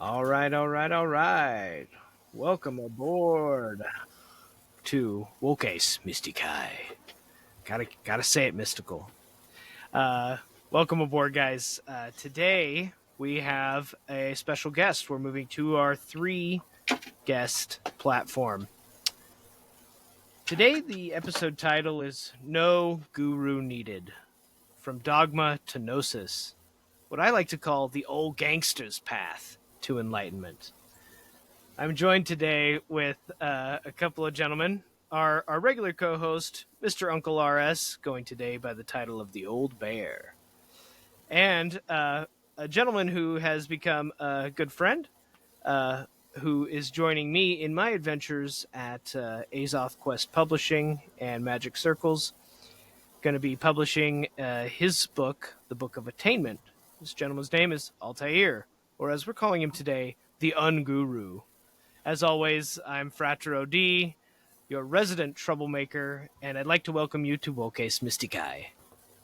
All right, all right, all right. Welcome aboard to Woke's Mystikai. Gotta say it mystical. Uh, Welcome aboard, guys. Today we have a special guest. We're moving to our three guest platform. Today the episode title is No Guru Needed. From Dogma to Gnosis. What I like to call the old gangster's path to enlightenment. I'm joined today with a couple of gentlemen. Our regular co-host, Mr. Uncle RS, going today by the title of the Old Bear, and a gentleman who has become a good friend, who is joining me in my adventures at Azoth Quest Publishing and Magic Circles. Going to be publishing his book, The Book of Attainment. This gentleman's name is Altair, or as we're calling him today, the Unguru. As always, I'm Frater OD, your resident troublemaker, and I'd like to welcome you to Woke's Mystikai,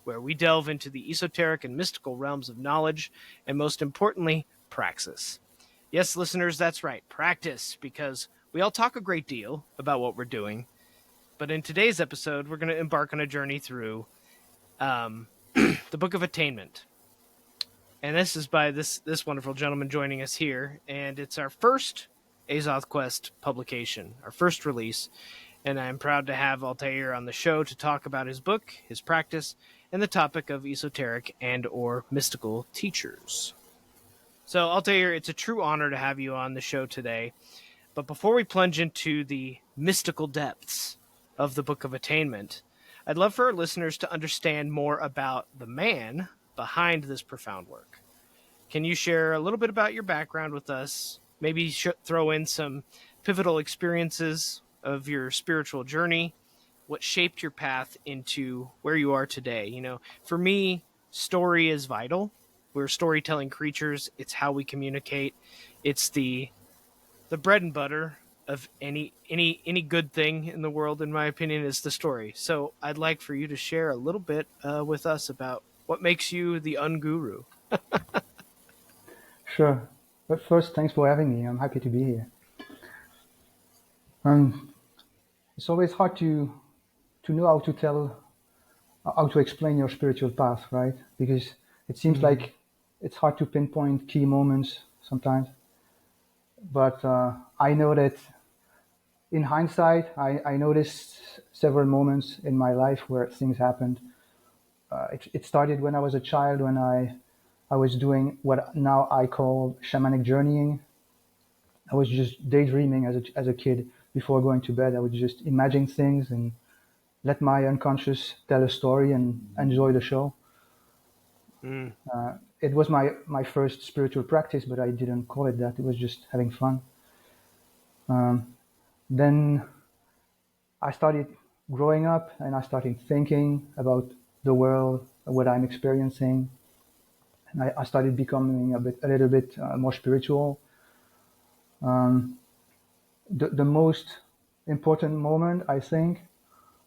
where we delve into the esoteric and mystical realms of knowledge, and most importantly, praxis. Yes, listeners, that's right, practice, because we all talk a great deal about what we're doing, but in today's episode, we're going to embark on a journey through the Book of Attainment. And this is by this wonderful gentleman joining us here, and it's our first Azoth Quest publication, our first release, and I'm proud to have Altair on the show to talk about his book, his practice, and the topic of esoteric and or mystical teachers. So, Altair, it's a true honor to have you on the show today. But before we plunge into the mystical depths of the Book of Attainment, I'd love for our listeners to understand more about the man behind this profound work. Can you share a little bit about your background with us? Maybe throw in some pivotal experiences of your spiritual journey, what shaped your path into where you are today. You know, for me, story is vital. We're storytelling creatures. It's how we communicate. It's the bread and butter of any good thing in the world, in my opinion, is the story. So I'd like for you to share a little bit with us about what makes you the Unguru. Sure. But first, thanks for having me. I'm happy to be here. Um, it's always hard to know how to explain your spiritual path, right? Because it seems like it's hard to pinpoint key moments sometimes. But I know that in hindsight, I noticed several moments in my life where things happened. It started when I was a child, when I was doing what now I call shamanic journeying. I was just daydreaming as a kid before going to bed. I would just imagine things and let my unconscious tell a story and enjoy the show. Mm. It was my first spiritual practice, but I didn't call it that. It was just having fun. Then I started growing up and I started thinking about the world, what I'm experiencing. And I started becoming a little bit more spiritual. The most important moment, I think,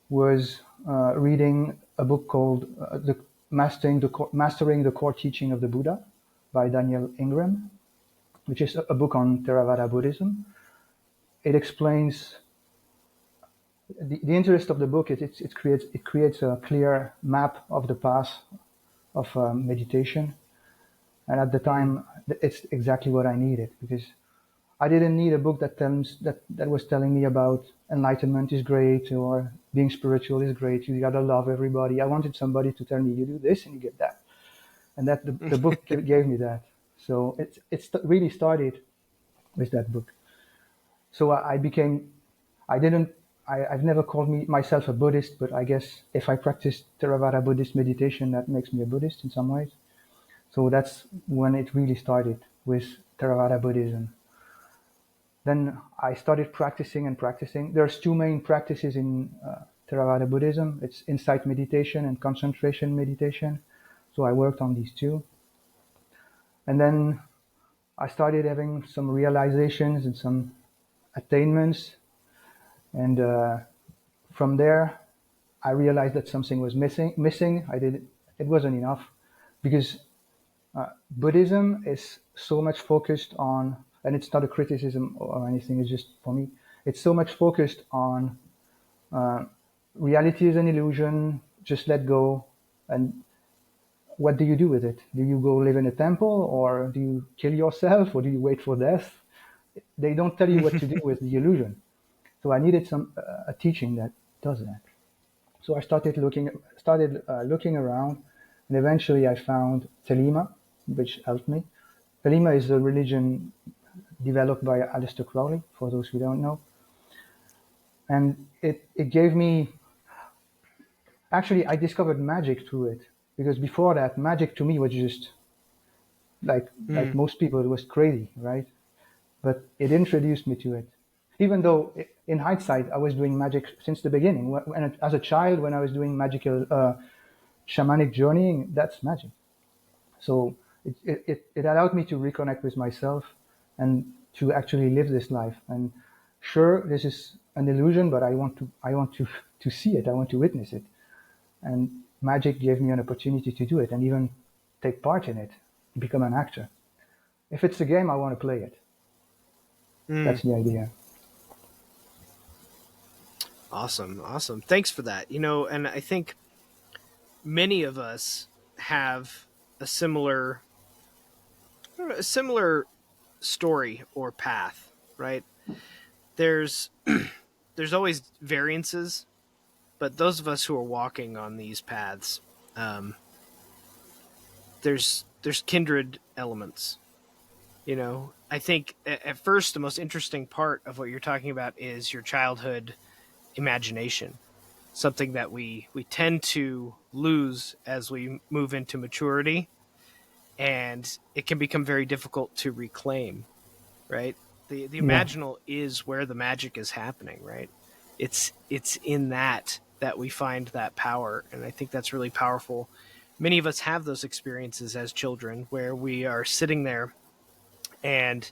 was reading a book called Mastering the Core Teaching of the Buddha by Daniel Ingram, which is a book on Theravada Buddhism. It explains the interest of the book is it creates a clear map of the path of meditation, and at the time it's exactly what I needed, because I didn't need a book that was telling me about enlightenment is great or being spiritual is great. You gotta love everybody. I wanted somebody to tell me you do this and you get that, and that the book gave me that. So it really started with that book. So I became. I didn't. I've never called myself a Buddhist, but I guess if I practice Theravada Buddhist meditation, that makes me a Buddhist in some ways. So that's when it really started with Theravada Buddhism. Then I started practicing and practicing. There's two main practices in Theravada Buddhism. It's insight meditation and concentration meditation. So I worked on these two. And then I started having some realizations and some attainments. And from there, I realized that something was missing. It wasn't enough, because Buddhism is so much focused on, and it's not a criticism or anything, it's just for me, it's so much focused on reality is an illusion, just let go. And what do you do with it? Do you go live in a temple, or do you kill yourself, or do you wait for death? They don't tell you what to do with the illusion. So I needed some a teaching that does that. So I started looking around, and eventually I found Telema, which helped me. Telema is a religion developed by Aleister Crowley, for those who don't know, and it gave me. Actually, I discovered magic through it, because before that, magic to me was just like Mm. most people, it was crazy, right? But it introduced me to it. Even though, in hindsight, I was doing magic since the beginning. As a child, when I was doing magical shamanic journeying, that's magic. So it allowed me to reconnect with myself and to actually live this life. And sure, this is an illusion, but I want to see it. I want to witness it. And magic gave me an opportunity to do it and even take part in it, become an actor. If it's a game, I want to play it. Mm. That's the idea. Awesome, awesome. Thanks for that. And I think many of us have a similar a similar story or path, right? There's there's always variances, but those of us who are walking on these paths, um, there's kindred elements. I think at first the most interesting part of what you're talking about is your childhood imagination, something that we tend to lose as we move into maturity, and it can become very difficult to reclaim, right? The Yeah, imaginal is where the magic is happening, right? It's in that we find that power, and I think that's really powerful. Many of us have those experiences as children where we are sitting there and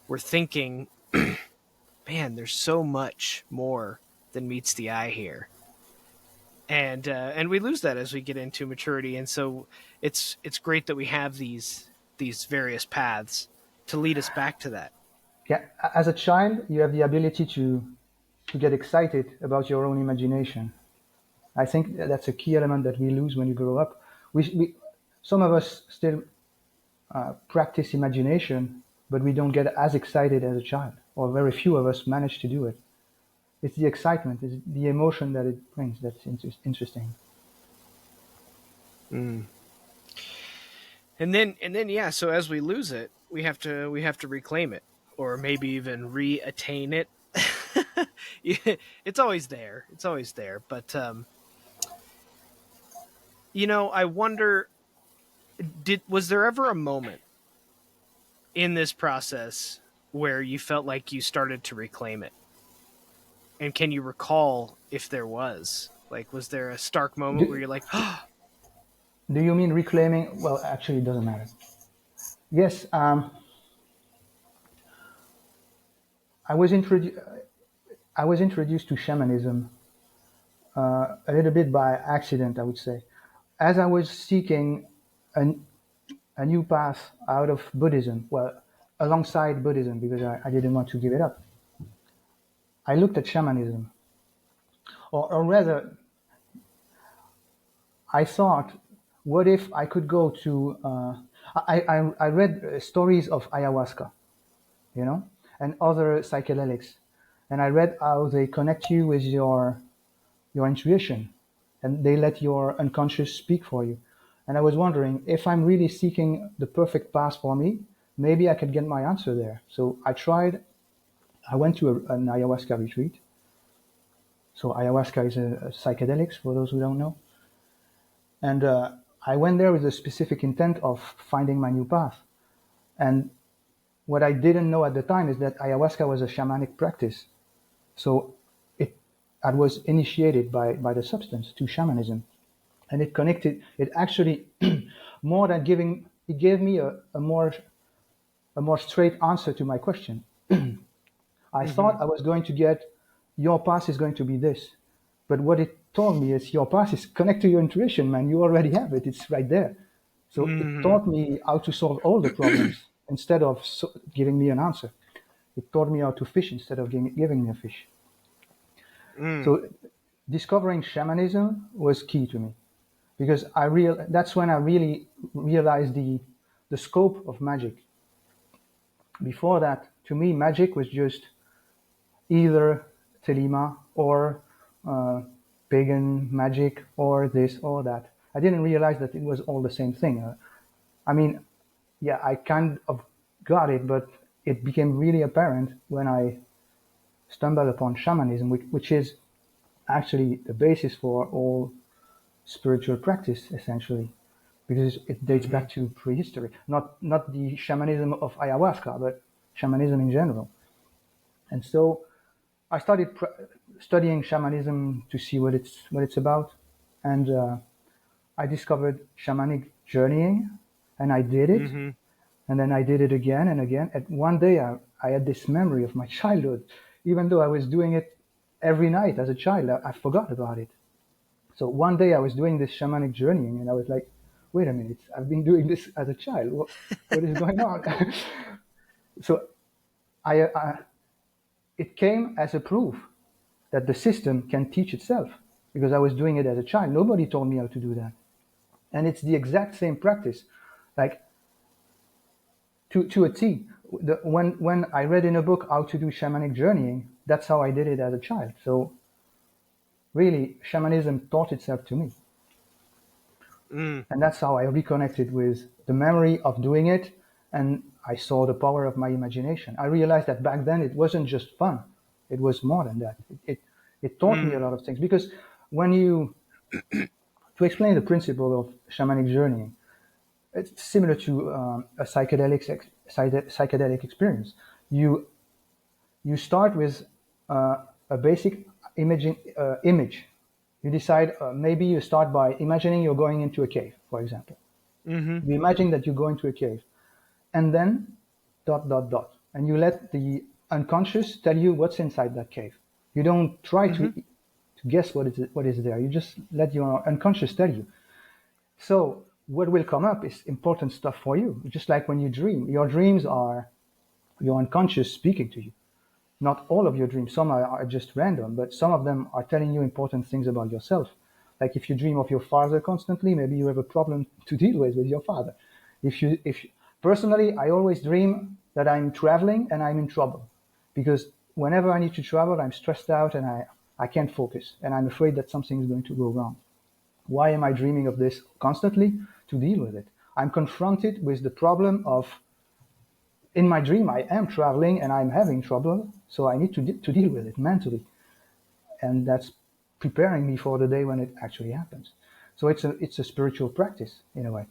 we're thinking, man, there's so much more than meets the eye here, and we lose that as we get into maturity. And so it's great that we have these various paths to lead us back to that. yeah. As a child, you have the ability to get excited about your own imagination. I think that's a key element that we lose when you grow up. We some of us still practice imagination, but we don't get as excited as a child, or very few of us manage to do it. It's the excitement, it's the emotion that it brings that's interesting. Mm. And then yeah, so as we lose it, we have to reclaim it, or maybe even re-attain it. Yeah, it's always there. It's always there. But I wonder, did was there ever a moment in this process where you felt like you started to reclaim it? And can you recall if there was? Like, was there a stark moment where Do, you're like, oh, do you mean reclaiming? Well, actually, it doesn't matter. Yes, I was introduced. I was introduced to shamanism a little bit by accident, I would say. As I was seeking an, a new path out of Buddhism, well, alongside Buddhism, because I didn't want to give it up, I looked at shamanism. Or rather, I thought, what if I could go to. I read stories of ayahuasca, you know, and other psychedelics. And I read how they connect you with your intuition, and they let your unconscious speak for you. And I was wondering, if I'm really seeking the perfect path for me, maybe I could get my answer there. So I tried. I went to an ayahuasca retreat. So ayahuasca is a psychedelics for those who don't know, and I went there with a specific intent of finding my new path. And what I didn't know at the time is that ayahuasca was a shamanic practice. So it I was initiated by the substance to shamanism, and it connected. It actually more than giving, it gave me a more straight answer to my question. I mm-hmm, thought I was going to get, your path is going to be this, but what it told me is, your path is connect to your intuition, man. You already have it. It's right there. So it mm-hmm. taught me how to solve all the problems. instead of giving me an answer. It taught me how to fish instead of giving me a fish. Mm. So discovering shamanism was key to me because that's when I really realized the scope of magic. Before that, to me, magic was just either telima or uh, pagan magic or this or that. I didn't realize that it was all the same thing. I mean, yeah, I kind of got it, but it became really apparent when I stumbled upon shamanism, which is actually the basis for all spiritual practice, essentially, because it dates Hmm. back to prehistory. Not the shamanism of ayahuasca, but shamanism in general. And so I started studying shamanism to see what it's about, and I discovered shamanic journeying, and I did it, Hmm. and then I did it again and again. And one day I had this memory of my childhood, even though I was doing it every night as a child. I forgot about it. So one day I was doing this shamanic journeying, and I was like, "Wait a minute! I've been doing this as a child. What is going on?" So I it came as a proof that the system can teach itself because I was doing it as a child. Nobody told me how to do that. And it's the exact same practice, like to a T. When I read in a book how to do shamanic journeying, that's how I did it as a child. So really, shamanism taught itself to me. Mm. And that's how I reconnected with the memory of doing it. And I saw the power of my imagination. I realized that back then it wasn't just fun, it was more than that. It taught me a Mm. lot of things because when you to explain the principle of shamanic journeying, it's similar to a psychedelic experience. You you start with a basic image. You decide maybe you start by imagining you're going into a cave, for example. Hmm. You imagine that you go into a cave, and then dot dot dot, and you let the unconscious tell you what's inside that cave. You don't try Hmm. to guess what is there. You just let your unconscious tell you. So what will come up is important stuff for you. Just like when you dream, your dreams are your unconscious speaking to you. Not all of your dreams, some are just random, but some of them are telling you important things about yourself. Like if you dream of your father constantly, maybe you have a problem to deal with your father. If personally, I always dream that I'm traveling and I'm in trouble because whenever I need to travel, I'm stressed out and I can't focus and I'm afraid that something is going to go wrong. Why am I dreaming of this constantly? To deal with it. I'm confronted with the problem of in my dream I am traveling and I'm having trouble, so I need to deal with it mentally, and that's preparing me for the day when it actually happens. So it's a spiritual practice in a way,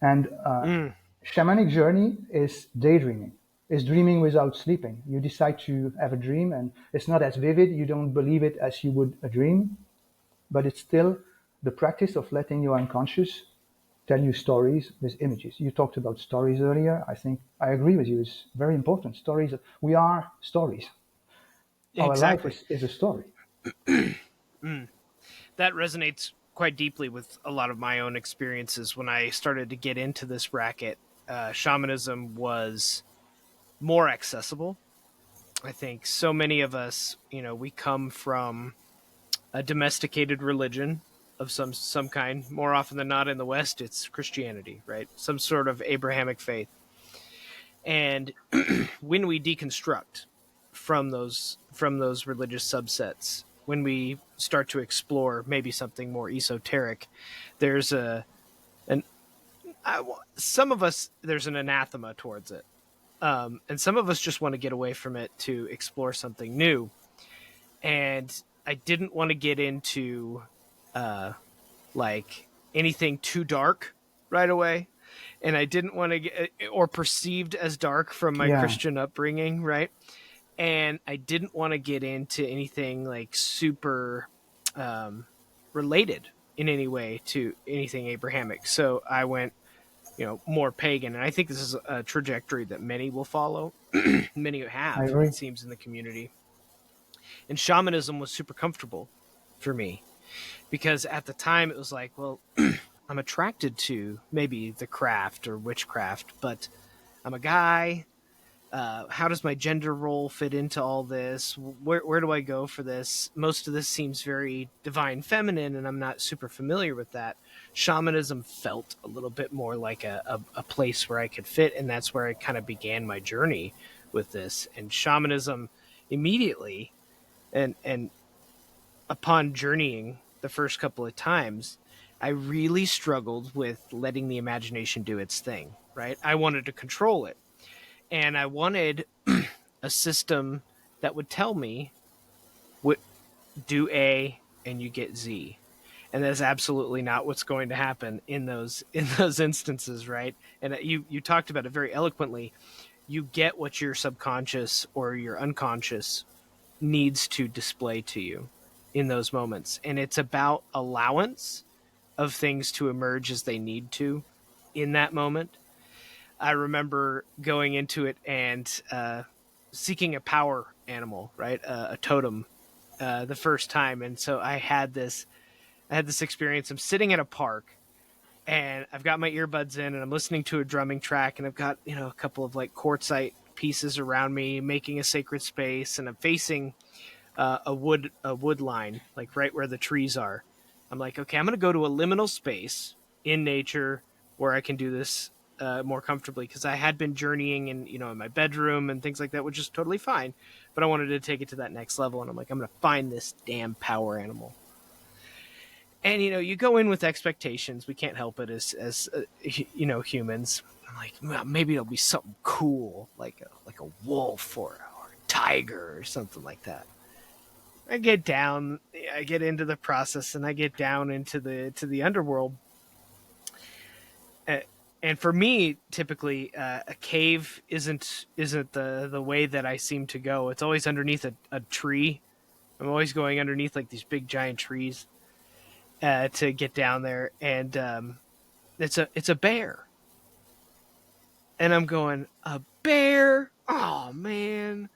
and Mm. shamanic journey is daydreaming, is dreaming without sleeping. You decide to have a dream, and it's not as vivid. You don't believe it as you would a dream, but it's still the practice of letting your unconscious tell you stories with images. You talked about stories earlier. I think I agree with you. It's very important. Stories. We are stories. Our life Exactly. is a story. Mm. That resonates quite deeply with a lot of my own experiences when I started to get into this racket. Shamanism was more accessible. I think so many of us, we come from a domesticated religion of some kind. More often than not in the West, it's Christianity, right? Some sort of Abrahamic faith. And when we deconstruct from those religious subsets, when we start to explore maybe something more esoteric, there's an some of us there's an anathema towards it, and some of us just want to get away from it to explore something new. And I didn't want to get into uh, like anything too dark right away, and I didn't want to get or perceived as dark from my Yeah, Christian upbringing, right? And I didn't want to get into anything like super um, related in any way to anything Abrahamic. So I went, more pagan, and I think this is a trajectory that many will follow. Many I have, agree. it seems, in the community. And shamanism was super comfortable for me because at the time it was like, well, I'm attracted to maybe the craft or witchcraft, but I'm a guy. How does my gender role fit into all this? Where do I go for this? Most of this seems very divine feminine, and I'm not super familiar with that. Shamanism felt a little bit more like a place where I could fit, and that's where I kind of began my journey with this. And shamanism immediately, and upon journeying the first couple of times, I really struggled with letting the imagination do its thing, right? I wanted to control it. And I wanted a system that would tell me what do A and you get Z. And that's absolutely not what's going to happen in those instances, right? And you talked about it very eloquently. You get what your subconscious or your unconscious needs to display to you in those moments. And it's about allowance of things to emerge as they need to in that moment. I remember going into it and seeking a power animal, right, a totem, the first time, and so I had this experience. I'm sitting at a park, and I've got my earbuds in, and I'm listening to a drumming track, and I've got a couple of like quartzite pieces around me, making a sacred space, and I'm facing a wood line, like right where the trees are. I'm like, okay, I'm going to go to a liminal space in nature where I can do this more comfortably, because I had been journeying in my bedroom and things like that, which is totally fine. But I wanted to take it to that next level, and I'm like, I'm going to find this damn power animal. And you go in with expectations. We can't help it as humans. I'm like, well, maybe it'll be something cool, like a wolf or a tiger or something like that. I get into the process, and I get down into the underworld. And for me, typically, a cave isn't the way that I seem to go. It's always underneath a tree. I'm always going underneath like these big giant trees to get down there, and it's a bear. And I'm going, a bear? Oh man.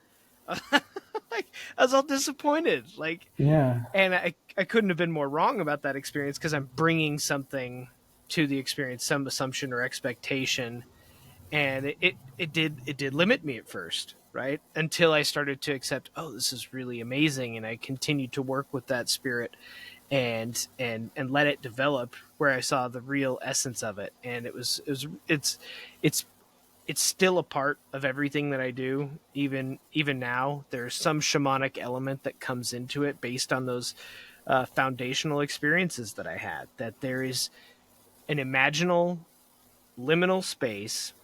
Like, I was all disappointed. Like, Yeah. and I couldn't have been more wrong about that experience, because I'm bringing something to the experience, some assumption or expectation, and it did limit me at first, right? Until I started to accept, oh, this is really amazing, and I continued to work with that spirit and let it develop, where I saw the real essence of it. And it's still a part of everything that I do. Even now, there's some shamanic element that comes into it based on those foundational experiences that I had. That there is an imaginal liminal space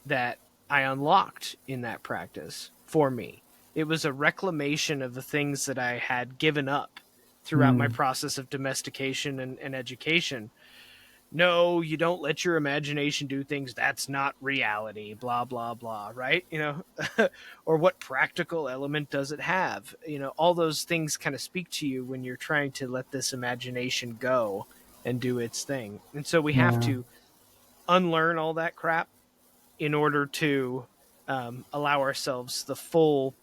that I unlocked in that practice for me. It was a reclamation of the things that I had given up throughout my process of domestication and education. No, you don't let your imagination do things. That's not reality, blah, blah, blah, right? Or what practical element does it have? All those things kind of speak to you when you're trying to let this imagination go and do its thing. And so we have Yeah. to unlearn all that crap in order to allow ourselves the full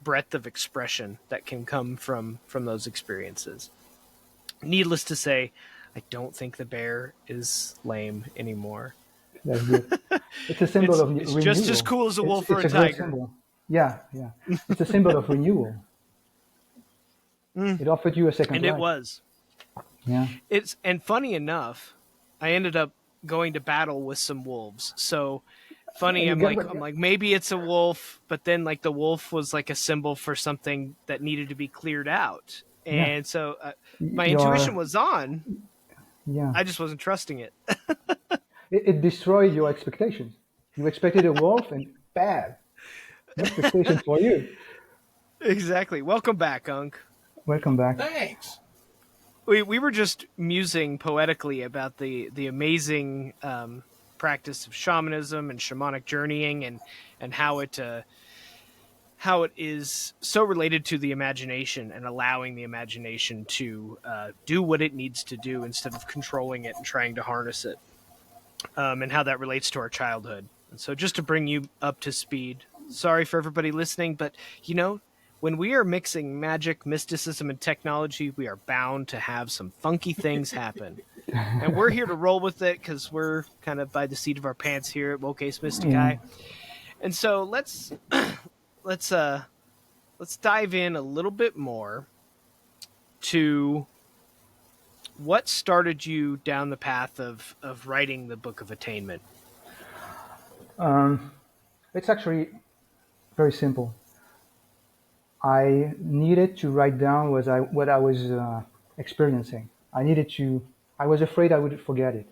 breadth of expression that can come from those experiences. Needless to say, I don't think the bear is lame anymore. That's good. It's a symbol It's of just as renewal. cool as a wolf or It's a a great tiger. symbol. Yeah, yeah. It's a symbol of renewal. Mm. It offered you a second And it life. was. Yeah. And funny enough, I ended up going to battle with some wolves. So funny, And you I'm like maybe it's a wolf, but then like the wolf was like a symbol for something that needed to be cleared out. yeah. And so my intuition Your was on. yeah. I just wasn't trusting it. It destroyed your expectations. You expected a wolf, and bad. No expectations for you. Exactly. Welcome back, Unc. Welcome back. Thanks. We were just musing poetically about the amazing practice of shamanism and shamanic journeying, and how it is so related to the imagination, and allowing the imagination to do what it needs to do instead of controlling it and trying to harness it, and how that relates to our childhood. And so, just to bring you up to speed, sorry for everybody listening, but when we are mixing magic, mysticism, and technology, we are bound to have some funky things happen. And we're here to roll with it because we're kind of by the seat of our pants here at Woke's Yeah. Mysticae. And so let's let's dive in a little bit more to what started you down the path of writing the Book of Attainment. It's actually very simple. I needed to write down what I was experiencing. I needed to. I was afraid I would forget it.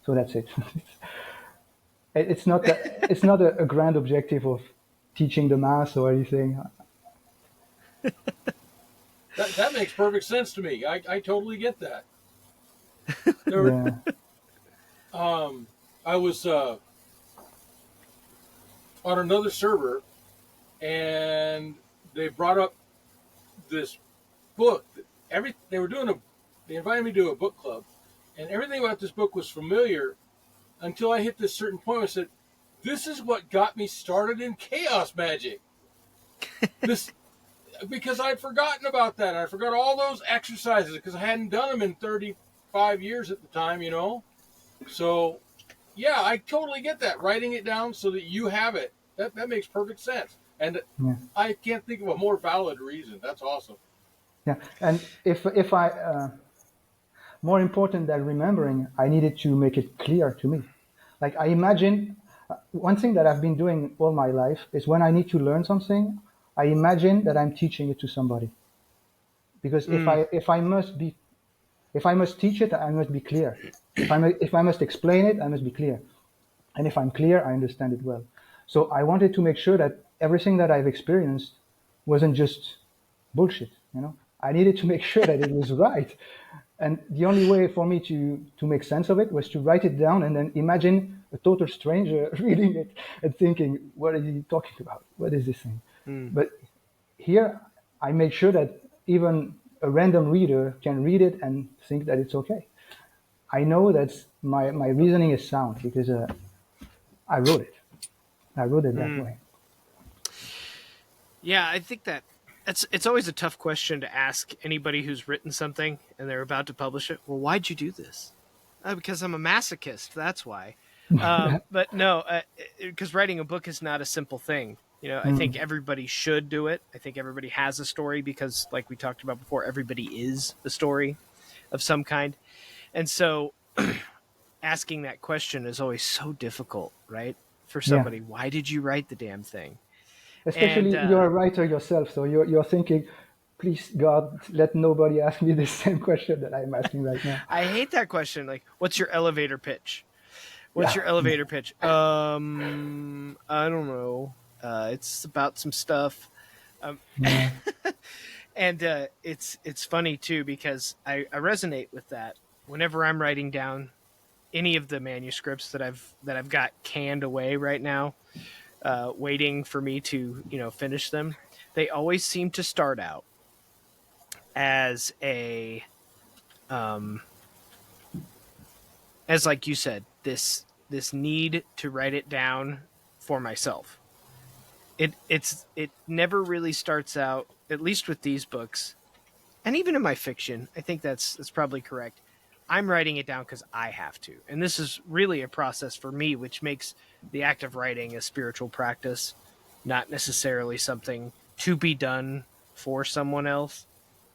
So that's it. It's not that. It's not a grand objective of teaching the mass or anything. That makes perfect sense to me. I totally get that. There, Yeah. I was on another server, and they brought up this book. They were doing they invited me to a book club, and everything about this book was familiar until I hit this certain point where I said, "This is what got me started in chaos magic." This because I'd forgotten about that. I forgot all those exercises because I hadn't done them in 35 years at the time, you know. So, yeah, I totally get that. Writing it down so that you have it. That makes perfect sense. And Yeah. I can't think of a more valid reason. That's awesome. Yeah. And if I more important than remembering, I needed to make it clear to me. Like I imagine one thing that I've been doing all my life is when I need to learn something, I imagine that I'm teaching it to somebody. Because if I must teach it, I must be clear. If I must explain it, I must be clear. And if I'm clear, I understand it well. So I wanted to make sure that everything that I've experienced wasn't just bullshit. You know, I needed to make sure that it was right. And the only way for me to make sense of it was to write it down and then imagine a total stranger reading it and thinking, what is he talking about? What is this thing? But here, I made sure that even a random reader can read it and think that it's okay. I know that my reasoning is sound because I wrote it. I wrote it that way. Yeah, I think that it's always a tough question to ask anybody who's written something and they're about to publish it. Well, why'd you do this? Because I'm a masochist. That's why. But no, because writing a book is not a simple thing. You know, I think everybody should do it. I think everybody has a story because, like we talked about before, everybody is a story of some kind. And so asking that question is always so difficult, right? For Yeah. somebody, why did you write the damn thing? And Especially you're a writer yourself, so you're thinking, please God, let nobody ask me the same question that I'm asking right now. I hate that question. Like, what's your elevator pitch? What's Yeah. your elevator pitch? I don't know. It's about some stuff. Yeah. And it's funny too because I resonate with that. Whenever I'm writing down any of the manuscripts that I've got canned away right now, waiting for me to finish them, they always seem to start out as as like you said, this need to write it down for myself. It never really starts out, at least with these books, and even in my fiction. I think that's probably correct. I'm writing it down because I have to, and this is really a process for me, which makes the act of writing a spiritual practice, not necessarily something to be done for someone else.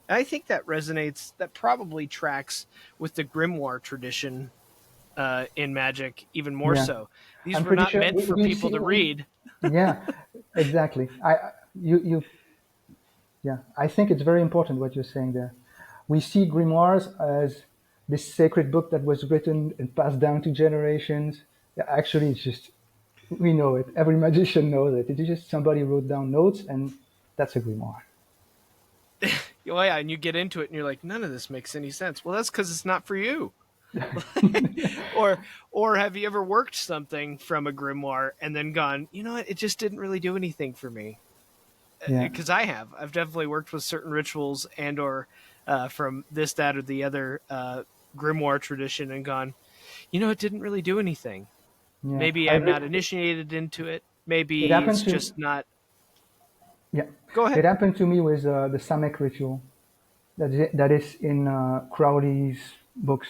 I think that resonates. That probably tracks with the grimoire tradition in magic even more Yeah. so. These I'm were pretty not sure meant for we people see. to read. Yeah, exactly. You. Yeah, I think it's very important what you're saying there. We see grimoires as this sacred book that was written and passed down to generations. Yeah, actually, it's just we know it. Every magician knows it. It's just somebody wrote down notes, and that's a grimoire. Oh yeah, and you get into it and you're like, none of this makes any sense. Well, that's because it's not for you. or or have you ever worked something from a grimoire and then gone, you know what, it just didn't really do anything for me? Yeah, Because I've definitely worked with certain rituals and or from this, that, or the other grimoire tradition and gone, you know, it didn't really do anything. yeah. Maybe I'm not initiated into it. It Maybe happened it's to just not. yeah. Go It ahead. happened to me with the shamanic ritual that is in Crowley's books.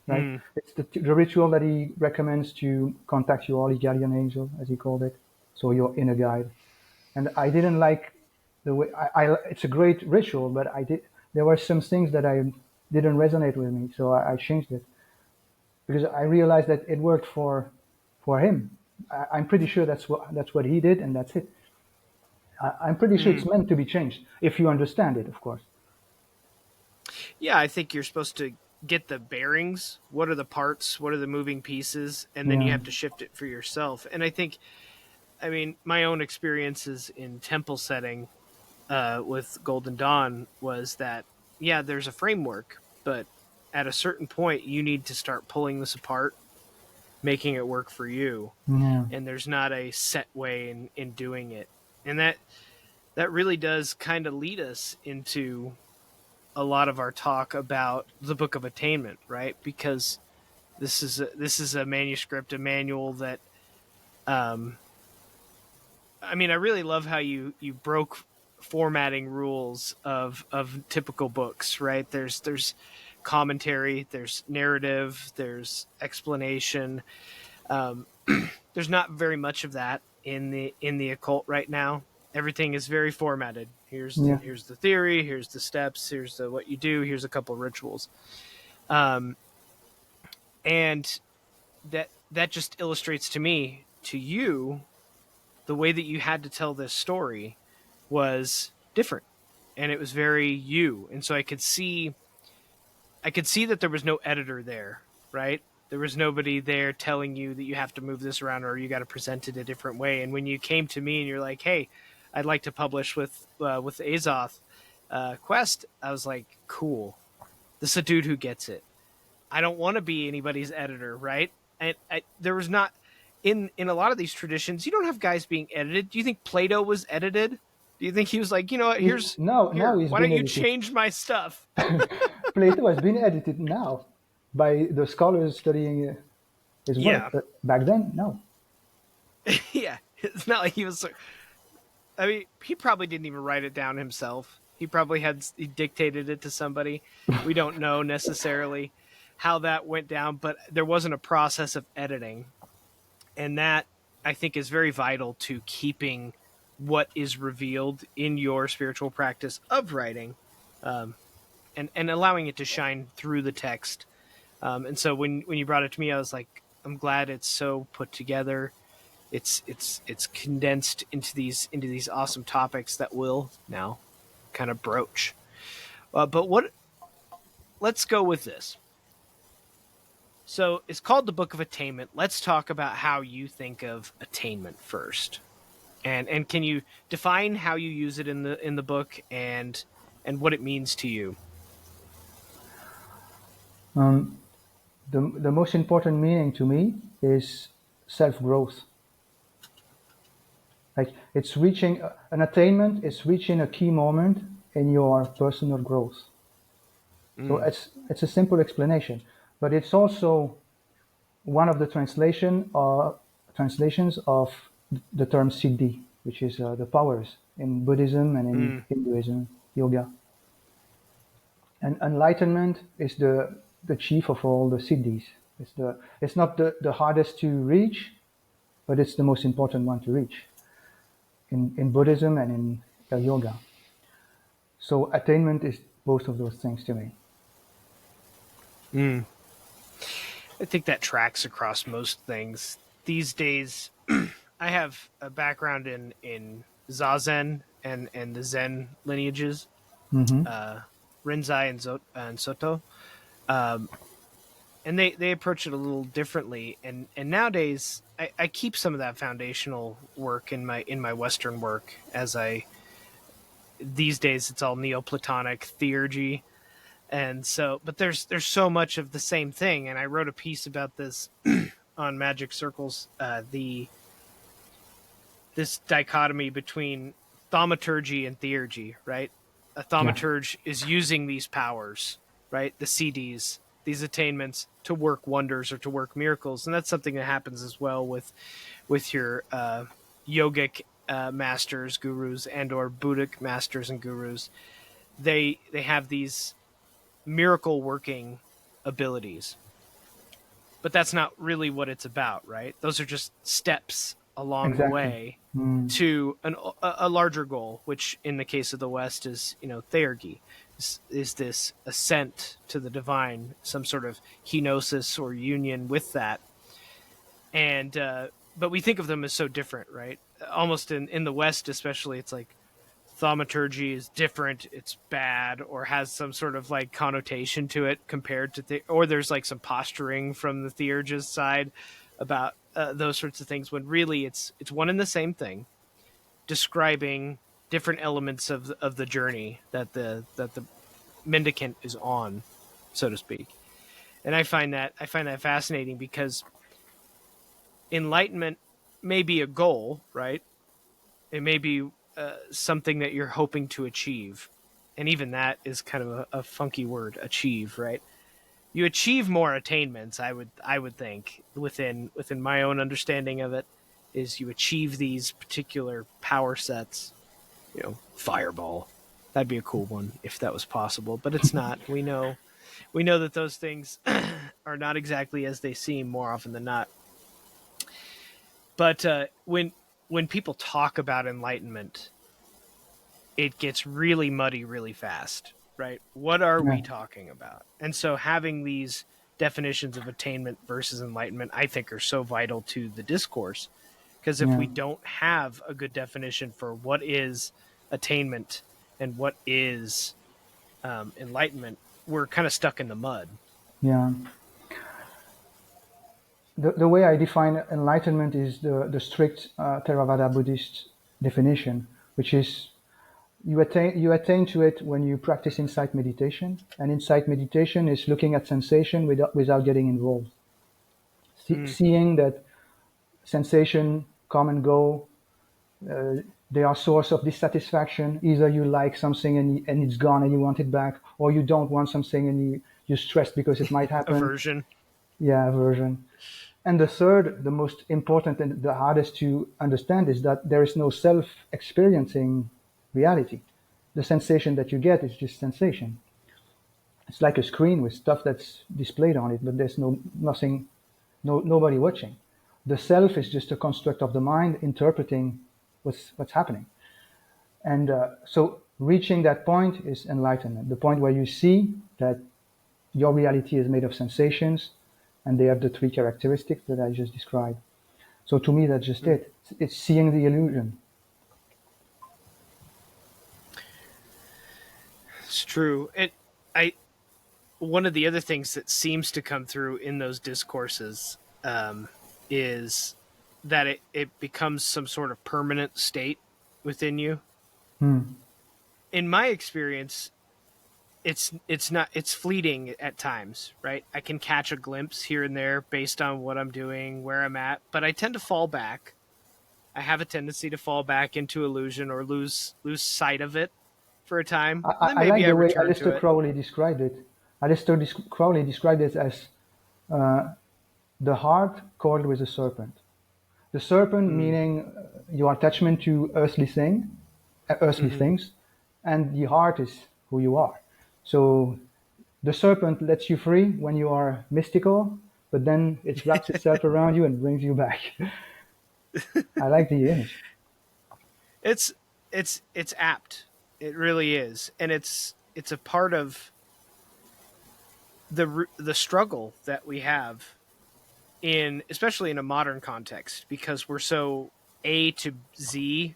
right? Mm. It's the ritual that he recommends to contact your holy guardian angel, as he called it, so your inner guide. And I didn't like the way it's a great ritual, but there were some things that I didn't resonate with me, so I changed it because I realized that it worked for him. I'm pretty sure that's what he did, and that's it. I'm pretty sure it's Mm. meant to be changed if you understand it, of course. Yeah, I think you're supposed to get the bearings. What are the parts? What are the moving pieces? And then you Yeah, have to shift it for yourself. And I think, I mean, my own experiences in temple setting with Golden Dawn was that, yeah, there's a framework, but at a certain point, you need to start pulling this apart, making it work for you. yeah, And there's not a set way in doing it. And that really does kind of lead us into a lot of our talk about the Book of Attainment, right? Because this is a manuscript, a manual that, um, I mean, I really love how you broke formatting rules of typical books, right? There's commentary, there's narrative, there's explanation. Um, there's not very much of that in the occult right now. Everything is very formatted. yeah, Here's the theory. Here's the steps. Here's what you do. Here's a couple of rituals, um, and that just illustrates to you, the way that you had to tell this story was different, and it was very you. And so I could see that there was no editor there, right? There was nobody there telling you that you have to move this around or you got to present it a different way. And when you came to me and you're like, "Hey, I'd like to publish with Azoth Quest," I was like, "Cool. This is a dude who gets it. I don't want to be anybody's editor, right?" And there was not in a lot of these traditions, you don't have guys being edited. Do you think Plato was edited? Do you think he was like, you know what? now Here. he's Why been don't you edited. change my stuff? Plato has been edited now by the scholars studying his work, Yeah, but back then, no. yeah. It's not like he was. I mean, he probably didn't even write it down himself. He dictated it to somebody. We don't know necessarily how that went down, but there wasn't a process of editing, and that, I think, is very vital to keeping what is revealed in your spiritual practice of writing, um, and allowing it to shine through the text. And so when you brought it to me, I was like, I'm glad it's so put together. It's condensed into these awesome topics that we'll now kind of broach. But what? Let's go with this. So it's called the Book of Attainment. Let's talk about how you think of attainment first, and can you define how you use it in the book and what it means to you? Um, the most important meaning to me is self growth. Like it's reaching an attainment is reaching a key moment in your personal growth. So Mm, it's a simple explanation, but it's also one of the translations of the term siddhi, which is the powers in Buddhism and in mm, Hinduism, yoga. And enlightenment is the chief of all the siddhis. It's not the hardest to reach, but it's the most important one to reach in Buddhism and in yoga. So attainment is both of those things to me. mm. I think that tracks across most things these days. I have a background in zazen and the Zen lineages, Hmm. uh, Rinzai and Soto, um, and they approach it a little differently. And nowadays, I keep some of that foundational work in my Western work. As I these days, it's all Neoplatonic theurgy, and so, but there's so much of the same thing. And I wrote a piece about this on Magic Circles. The This dichotomy between thaumaturgy and theurgy, right? A Yeah, thaumaturge is using these powers, right? The CDs, these attainments to work wonders or to work miracles, and that's something that happens as well with your yogic masters, gurus, and or Buddhic masters and gurus. They have these miracle working abilities, but that's not really what it's about, right? Those are just steps along the Exactly. way to a larger goal, which in the case of the West is, theurgy, is this ascent to the divine, some sort of kenosis or union with that. And but we think of them as so different, right? Almost in the West, especially, it's like thaumaturgy is different, it's bad, or has some sort of like connotation to it compared to or there's like some posturing from the theurgist side about those sorts of things, when really it's one and the same thing, describing different elements of the journey that the mendicant is on, so to speak. And I find that fascinating, because enlightenment may be a goal, right? It may be something that you're hoping to achieve, and even that is kind of a funky word, achieve, right? You achieve more attainments, I would think, within my own understanding of it, is you achieve these particular power sets. Fireball. That'd be a cool one if that was possible, but it's not. We know that those things are not exactly as they seem more often than not. But when people talk about enlightenment, it gets really muddy really fast, right? What are Yeah. we talking about? And so having these definitions of attainment versus enlightenment, I think, are so vital to the discourse, because if Yeah. we don't have a good definition for what is attainment and what is enlightenment, we're kind of stuck in the mud. Yeah. The way I define enlightenment is the strict Theravada Buddhist definition, which is you attain to it when you practice insight meditation, and insight meditation is looking at sensation without getting involved, Mm. seeing that sensation come and go. Uh, they are source of dissatisfaction. Either you like something and it's gone and you want it back, or you don't want something and you're stressed because it might happen. Aversion. Yeah, aversion. And the third, the most important and the hardest to understand, is that there is no self-experiencing reality. The sensation that you get is just sensation. It's like a screen with stuff that's displayed on it, but there's nothing, nobody watching. The self is just a construct of the mind interpreting what's happening. And so reaching that point is enlightenment, the point where you see that your reality is made of sensations, and they have the three characteristics that I just described. So to me, that's just Mm. it. It's seeing the illusion. It's true. I One of the other things that seems to come through in those discourses is that it becomes some sort of permanent state within you. Hmm. In my experience, it's fleeting at times, right? I can catch a glimpse here and there based on what I'm doing, where I'm at, but I tend to fall back. I have a tendency to fall back into illusion or lose sight of it for a time, and then I maybe like I the way return to Aleister it. Crowley described it. Crowley described it as the heart coiled with a serpent. The serpent Mm. meaning your attachment to earthly Hmm. things, and the heart is who you are. So the serpent lets you free when you are mystical, but then it wraps itself around you and brings you back. I like the image. It's it's apt. It really is, and it's a part of the struggle that we have in, especially in a modern context, because we're so A to Z.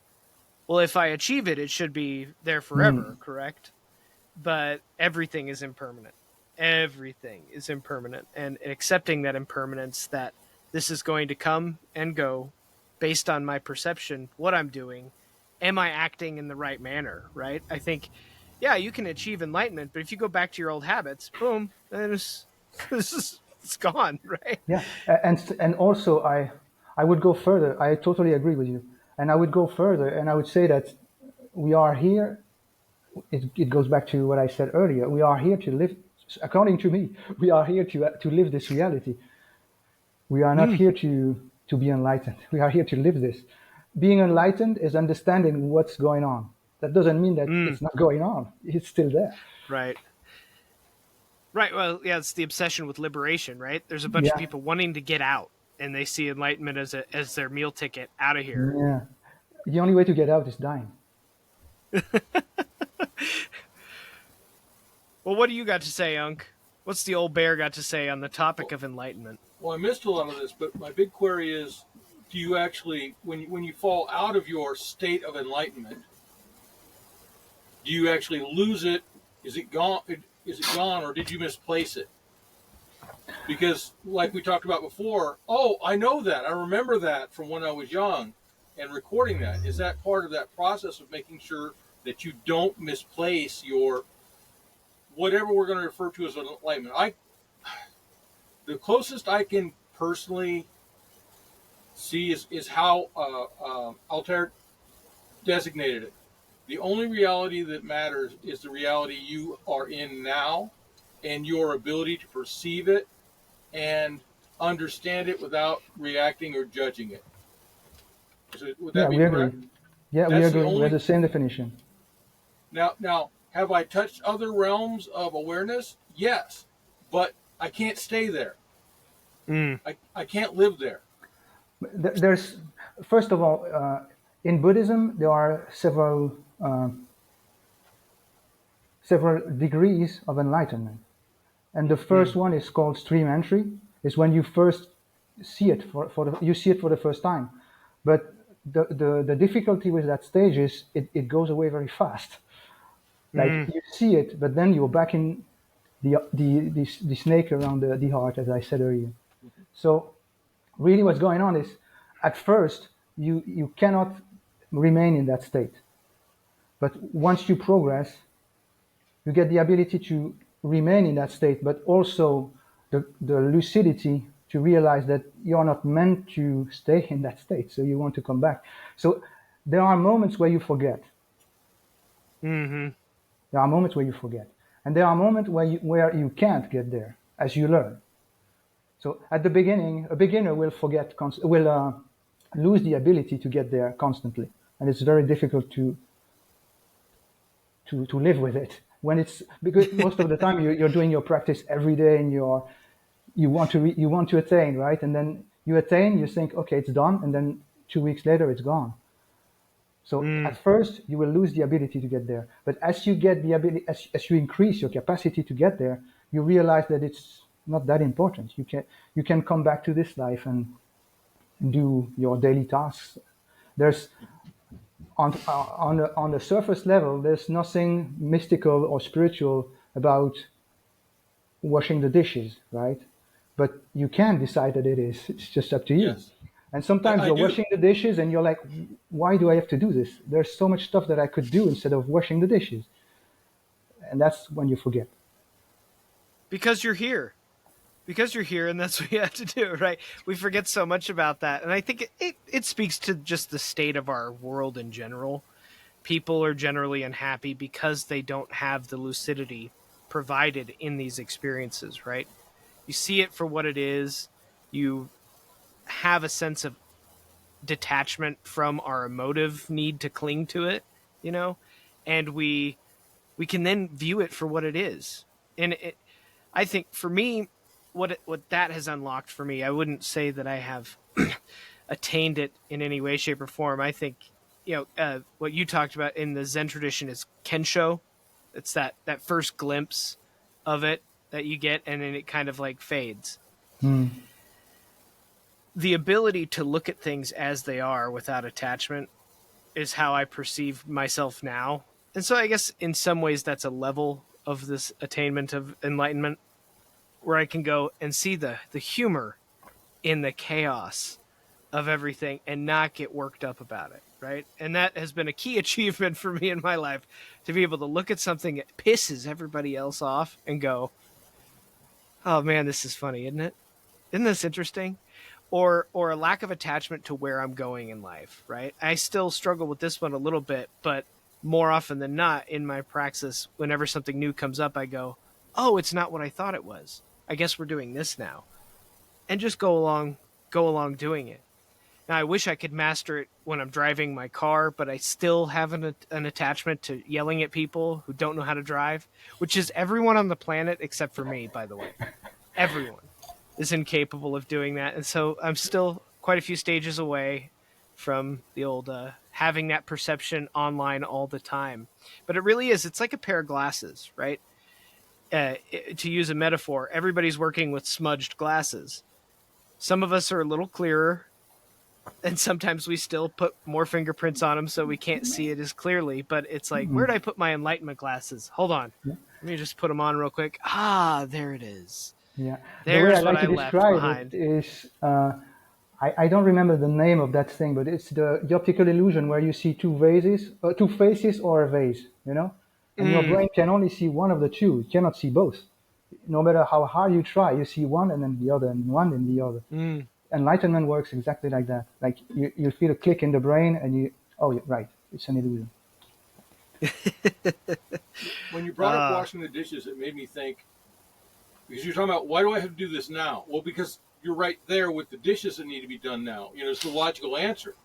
Well, if I achieve it, it should be there Hmm. forever, correct? But everything is impermanent. Everything is impermanent, and accepting that impermanence, that this is going to come and go based on my perception, what I'm doing, am I acting in the right manner, right? I think, yeah, you can achieve enlightenment, but if you go back to your old habits, boom, then it's gone, right? Yeah, and also I would go further. I totally agree with you, and I would go further, and I would say that we are here. It goes back to what I said earlier. We are here to live. According to me, we are here to live this reality. We are not Mm, here to be enlightened. We are here to live this. Being enlightened is understanding what's going on. That doesn't mean that mm, it's not going on. It's still there. right. Right. Well, yeah, it's the obsession with liberation, right? There's a bunch of Yeah, people wanting to get out, and they see enlightenment as their meal ticket out of here. yeah. The only way to get out is dying. Well, what do you got to say, Unc? What's the old bear got to say on the topic of enlightenment? Well, I missed a lot of this, but my big query is: do you actually, when you fall out of your state of enlightenment, do you actually lose it? Is it gone? Is it gone, or did you misplace it? Because, like we talked about before, oh, I know that. I remember that from when I was young, and recording that. Is that part of that process of making sure that you don't misplace your whatever we're going to refer to as enlightenment? The closest I can personally see is how Altair designated it. The only reality that matters is the reality you are in now, and your ability to perceive it and understand it without reacting or judging it. Would Yeah, that be we agree. correct? Yeah, we That's the agree. We have only. the same definition. Now, have I touched other realms of awareness? Yes, but I can't stay there. Mm. I can't live there. There's, first of all, in Buddhism, there are several degrees of enlightenment. And the first Mm. one is called stream entry, is when you first see it you see it for the first time. But the difficulty with that stage is it goes away very fast. Like Mm. you see it, but then you're back in the snake around the heart, as I said earlier. So really what's going on is at first you cannot remain in that state. But once you progress, you get the ability to remain in that state, but also the lucidity to realize that you're not meant to stay in that state. So you want to come back. So there are moments where you forget. Mm-hmm. There are moments where you forget. And there are moments where you can't get there as you learn. So at the beginning, a beginner will lose the ability to get there constantly. And it's very difficult to live with it when it's because most of the time you're doing your practice every day and you want to attain, right? And then you attain, you think, okay, it's done, and then 2 weeks later it's gone. So Mm. at first you will lose the ability to get there, but as you get the ability, as you increase your capacity to get there, you realize that it's not that important. You can come back to this life and do your daily tasks. There's on the surface level, there's nothing mystical or spiritual about washing the dishes, right? But you can decide that it is. It's just up to you. Yes, And sometimes I you're do. washing the dishes and you're like, why do I have to do this? There's so much stuff that I could do instead of washing the dishes. And that's when you forget. Because you're here. Because you're here, and that's what you have to do, right? We forget so much about that. And I think it speaks to just the state of our world in general. People are generally unhappy because they don't have the lucidity provided in these experiences, right? You see it for what it is. You have a sense of detachment from our emotive need to cling to it, you know, and we can then view it for what it is. And I think for me, what that has unlocked for me, I wouldn't say that I have attained it in any way, shape, or form. I think what you talked about in the Zen tradition is kensho. It's that first glimpse of it that you get, and then it kind of like fades. Hmm. The ability to look at things as they are without attachment is how I perceive myself now. And so I guess in some ways that's a level of this attainment of enlightenment where I can go and see the humor in the chaos of everything and not get worked up about it, right? And that has been a key achievement for me in my life, to be able to look at something that pisses everybody else off and go, "Oh man, this is funny, isn't it? Isn't this interesting?" Or a lack of attachment to where I'm going in life, right? I still struggle with this one a little bit, but more often than not in my praxis, whenever something new comes up, I go, "Oh, it's not what I thought it was. I guess we're doing this now." And just go along doing it. Now, I wish I could master it when I'm driving my car, but I still have an attachment to yelling at people who don't know how to drive, which is everyone on the planet except for me, by the way. Everyone is incapable of doing that. And so I'm still quite a few stages away from the old having that perception online all the time. But it really is, it's like a pair of glasses, right? To use a metaphor, everybody's working with smudged glasses. Some of us are a little clearer, and sometimes we still put more fingerprints on them so we can't see it as clearly. But it's like, where'd I put my enlightenment glasses? Hold on. Yeah. Let me just put them on real quick. Ah, there it is. Yeah. The way I There's what like to I left describe it behind. is, I don't remember the name of that thing, but it's the optical illusion where you see two vases, two faces or a vase, you know? And your brain can only see one of the two. It cannot see both. No matter how hard you try, you see one and then the other and one and the other. Enlightenment works exactly like that. Like you feel a click in the brain and oh, yeah, right, it's an illusion. When you brought up washing the dishes, it made me think, because you're talking about, why do I have to do this now? Well, because you're right there with the dishes that need to be done now. You know, it's the logical answer.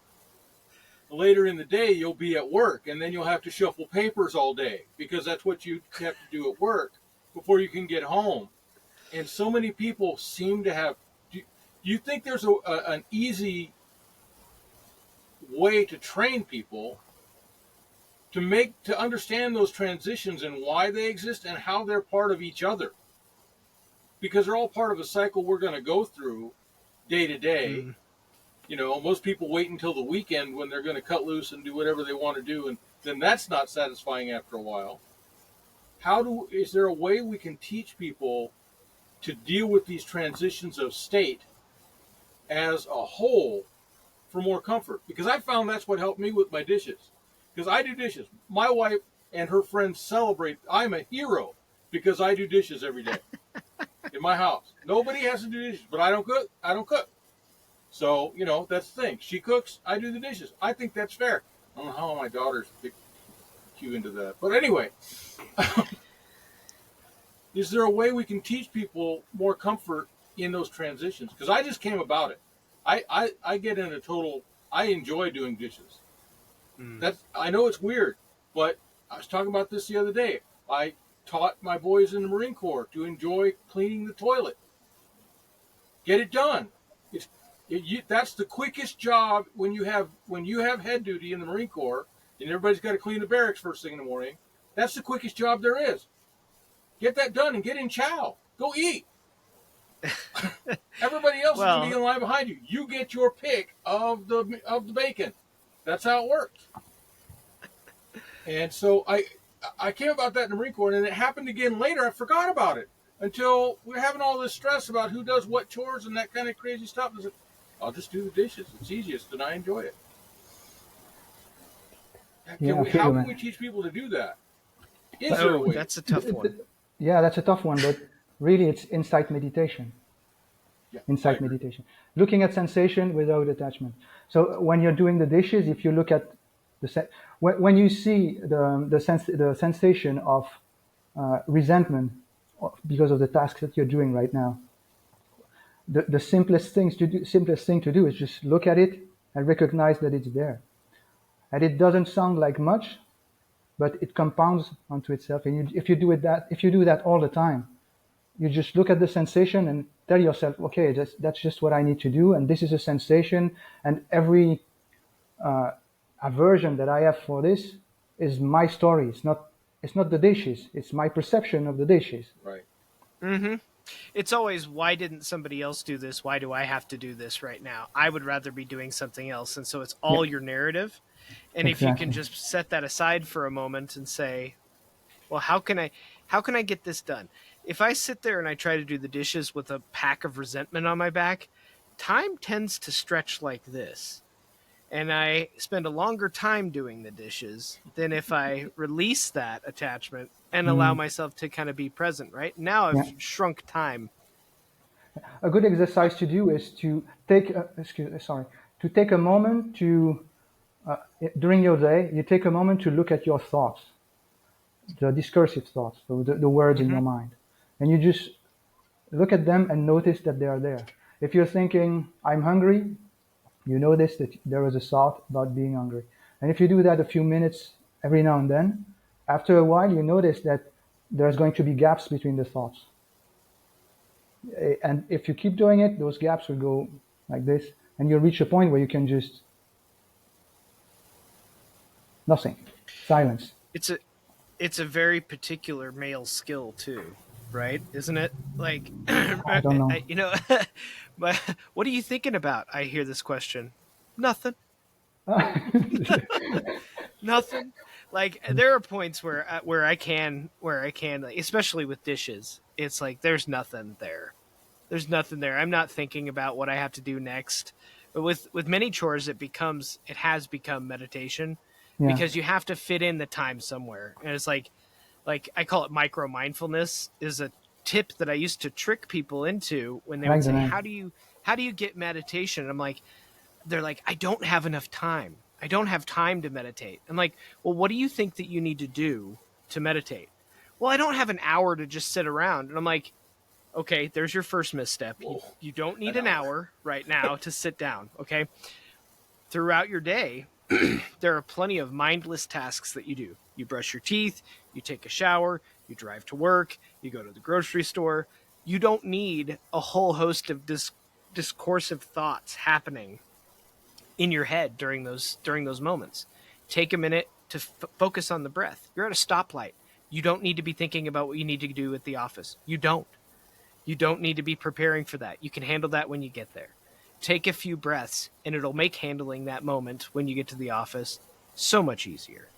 Later in the day, you'll be at work, and then you'll have to shuffle papers all day, because that's what you have to do at work before you can get home. And so many people seem to have... Do you think there's an easy way to train people to understand those transitions and why they exist and how they're part of each other? Because they're all part of a cycle we're going to go through day to day. You know, most people wait until the weekend when they're going to cut loose and do whatever they want to do, and then that's not satisfying after a while. Is there a way we can teach people to deal with these transitions of state as a whole for more comfort? Because I found that's what helped me with my dishes. Because I do dishes. My wife and her friends celebrate. I'm a hero because I do dishes every day in my house. Nobody has to do dishes, but I don't cook. I don't cook. So, you know, that's the thing. She cooks, I do the dishes. I think that's fair. I don't know how my daughters cue into that. But anyway, is there a way we can teach people more comfort in those transitions? Because I just came about it. I get in a total, I enjoy doing dishes. I know it's weird, but I was talking about this the other day. I taught my boys in the Marine Corps to enjoy cleaning the toilet. Get it done. That's the quickest job when you have head duty in the Marine Corps and everybody's got to clean the barracks first thing in the morning. That's the quickest job there is. Get that done and get in chow. Go eat. Everybody else is going to be in line behind you. You get your pick of the bacon. That's how it works. And so I came about that in the Marine Corps, and it happened again later. I forgot about it until we're having all this stress about who does what chores and that kind of crazy stuff. I'll just do the dishes. It's easiest, and I enjoy it. How can we teach people to do that? Is there a way? That's a tough one. Yeah, that's a tough one, but really it's insight meditation. Yeah, insight meditation. Looking at sensation without attachment. So when you're doing the dishes, if you look at when you see the sensation of resentment because of the tasks that you're doing right now, the simplest thing to do is just look at it and recognize that it's there. And it doesn't sound like much, but it compounds onto itself. And if you do that all the time, you just look at the sensation and tell yourself, okay, that's just what I need to do, and this is a sensation, and every aversion that I have for this is my story. It's not the dishes. It's my perception of the dishes. Right. Mm-hmm. It's always, why didn't somebody else do this? Why do I have to do this right now? I would rather be doing something else. And so it's all your narrative. And if you can just set that aside for a moment and say, well, how can I get this done? If I sit there and I try to do the dishes with a pack of resentment on my back, time tends to stretch like this. And I spend a longer time doing the dishes than if I release that attachment and allow myself to kind of be present, right? Now I've shrunk time. A good exercise to do is to take a moment to, during your day, you take a moment to look at your thoughts, the discursive thoughts, the words in your mind. And you just look at them and notice that they are there. If you're thinking, I'm hungry, You notice that there was a thought about being hungry. And if you do that a few minutes every now and then, after a while, you notice that there's going to be gaps between the thoughts. And if you keep doing it, those gaps will go like this, and you'll reach a point where you can just nothing, silence. It's a very particular male skill too, right? Isn't it? Like, I don't know. you know, but what are you thinking about? I hear this question. Nothing. Nothing. Like there are points where I can, like, especially with dishes. It's like there's nothing there. There's nothing there. I'm not thinking about what I have to do next. But with many chores, it has become meditation Yeah, because you have to fit in the time somewhere, and it's like I call it micro mindfulness is a tip that I used to trick people into when they I would like the say, name. how do you get meditation? And I'm like, they're like, I don't have enough time. I don't have time to meditate. I'm like, well, what do you think that you need to do to meditate? Well, I don't have an hour to just sit around. And I'm like, okay, there's your first misstep. Whoa, You don't need an an hour. hour right now to sit down. Okay. Throughout your day, there are plenty of mindless tasks that you do. You brush your teeth, you take a shower, you drive to work, you go to the grocery store. You don't need a whole host of discursive thoughts happening in your head during those moments. Take a minute to focus on the breath. You're at a stoplight. You don't need to be thinking about what you need to do at the office. You don't. You don't need to be preparing for that. You can handle that when you get there. Take a few breaths, and it'll make handling that moment when you get to the office so much easier.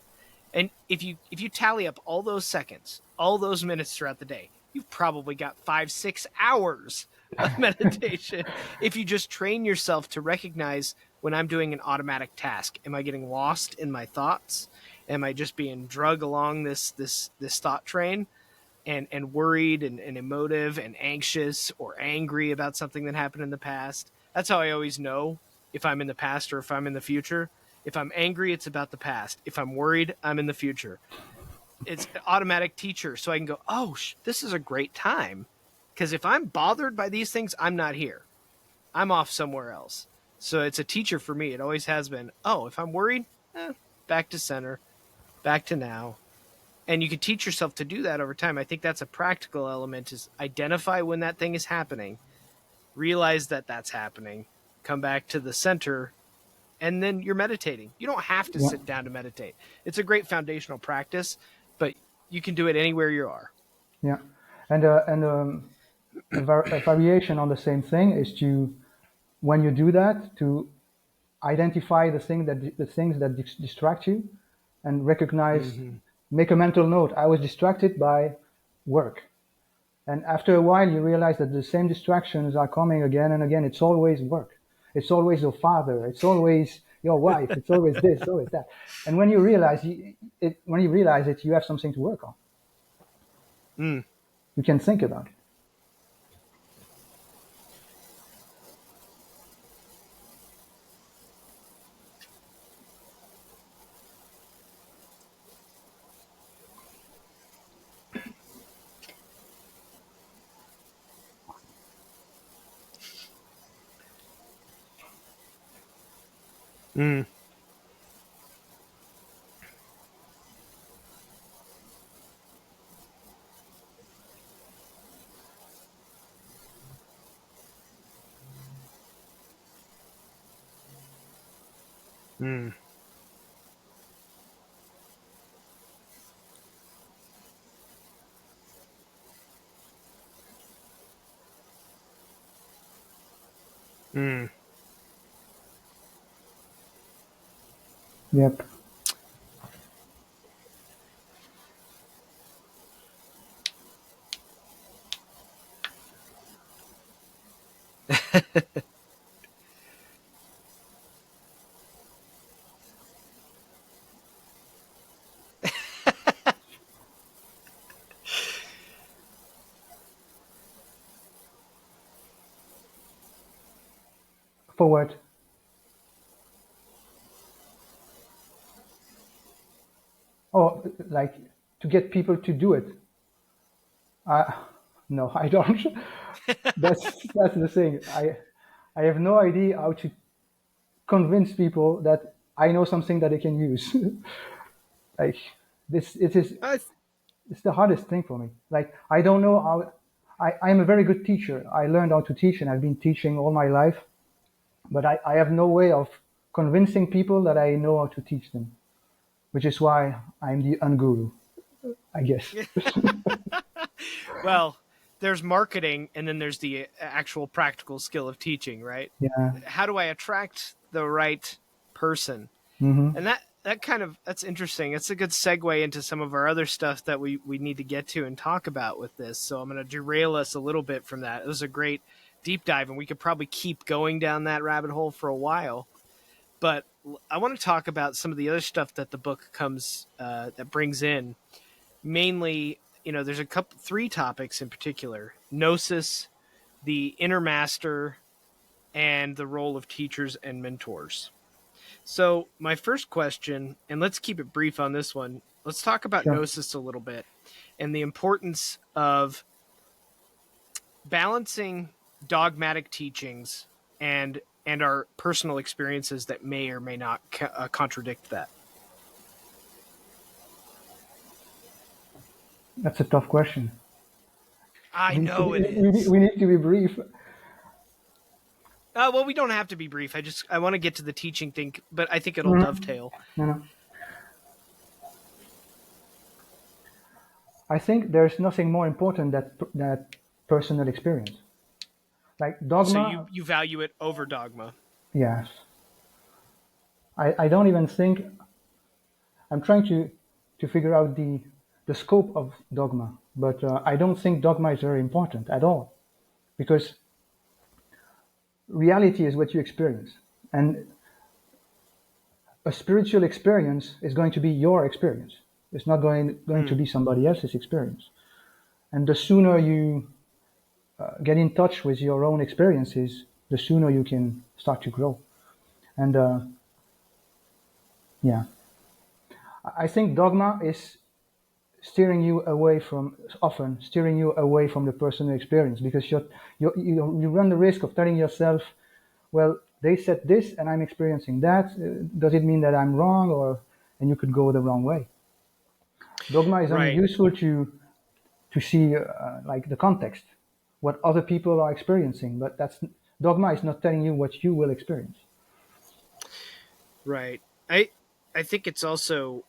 And if you tally up all those seconds, all those minutes throughout the day, you've probably got 5-6 hours of meditation. If you just train yourself to recognize when I'm doing an automatic task, am I getting lost in my thoughts? Am I just being drug along this thought train? And worried and emotive and anxious or angry about something that happened in the past. That's how I always know if I'm in the past or if I'm in the future. If I'm angry, it's about the past. If I'm worried, I'm in the future. It's an automatic teacher, so I can go, oh, this is a great time. Because if I'm bothered by these things, I'm not here. I'm off somewhere else. So it's a teacher for me. It always has been. Oh, if I'm worried, back to center, back to now. And you can teach yourself to do that over time. I think that's a practical element, is identify when that thing is happening, realize that that's happening, come back to the center, and then you're meditating. You don't have to Yeah, sit down to meditate. It's a great foundational practice, but you can do it anywhere you are. yeah. And a variation on the same thing is to, when you do that, to identify the things that distract you, and recognize, Mm-hmm. make a mental note. I was distracted by work. And after a while, you realize that the same distractions are coming again and again. It's always work. It's always your father. It's always your wife. It's always this, always that. And when you realize it, you have something to work on. Mm. You can think about it. Mm. Mm. Mm. Yep. Forward. Oh, like to get people to do it. Uh, no, I don't. That's the thing. I have no idea how to. convince people that I know something that they can use. Like this, it is. I It's the hardest thing for me. Like I don't know how. I'm a very good teacher. I learned how to teach, and I've been teaching all my life. But I have no way of convincing people that I know how to teach them, which is why I'm the unguru, I guess. well, there's marketing, and then there's the actual practical skill of teaching, right? Yeah. How do I attract the right person? Mm-hmm. And that's interesting. It's a good segue into some of our other stuff that we need to get to and talk about with this. So I'm going to derail us a little bit from that. It was a great deep dive, and we could probably keep going down that rabbit hole for a while. But I want to talk about some of the other stuff that the book that brings in. Mainly, there's three topics in particular: gnosis, the inner master, and the role of teachers and mentors. So, my first question, and let's keep it brief on this one. Let's talk about Sure. gnosis a little bit and the importance of balancing dogmatic teachings and our personal experiences that may or may not contradict that. That's a tough question. I We need to know be, it is. we need to be brief. Well, we don't have to be brief. I want to get to the teaching thing, but I think it'll Mhm. dovetail. You know, I think there's nothing more important that personal experience. Like So dogma, you value it over dogma. yes. I don't even think I'm trying to figure out the scope of dogma, but I don't think dogma is very important at all, because reality is what you experience, and a spiritual experience is going to be your experience. It's not going to Mm, be somebody else's experience. And the sooner you get in touch with your own experiences, the sooner you can start to grow. And yeah, I think dogma is often steering you away from the personal experience, because you run the risk of telling yourself, well, they said this and I'm experiencing that. Does it mean that I'm wrong? And you could go the wrong way. Dogma is only right. useful to see like the context, what other people are experiencing, but that's dogma is not telling you what you will experience. Right. I think it's also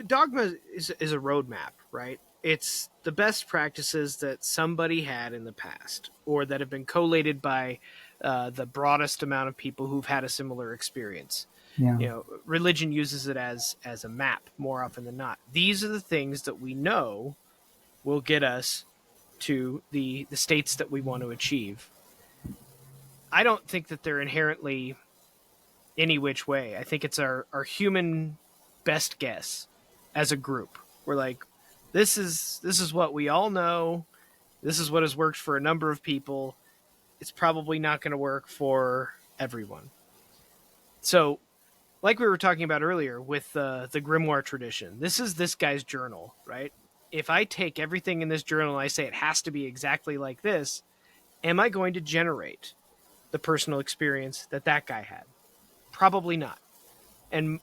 dogma is a roadmap, right? It's the best practices that somebody had in the past, or that have been collated by the broadest amount of people who've had a similar experience. Yeah, Religion uses it as a map more often than not. These are the things that we know will get us to the states that we want to achieve. I don't think that they're inherently any which way. I think it's our human best guess as a group. We're like, this is what we all know. This is what has worked for a number of people. It's probably not going to work for everyone. So, like we were talking about earlier with the grimoire tradition, this is this guy's journal, right? If I take everything in this journal and I say it has to be exactly like this, am I going to generate the personal experience that guy had? Probably not. And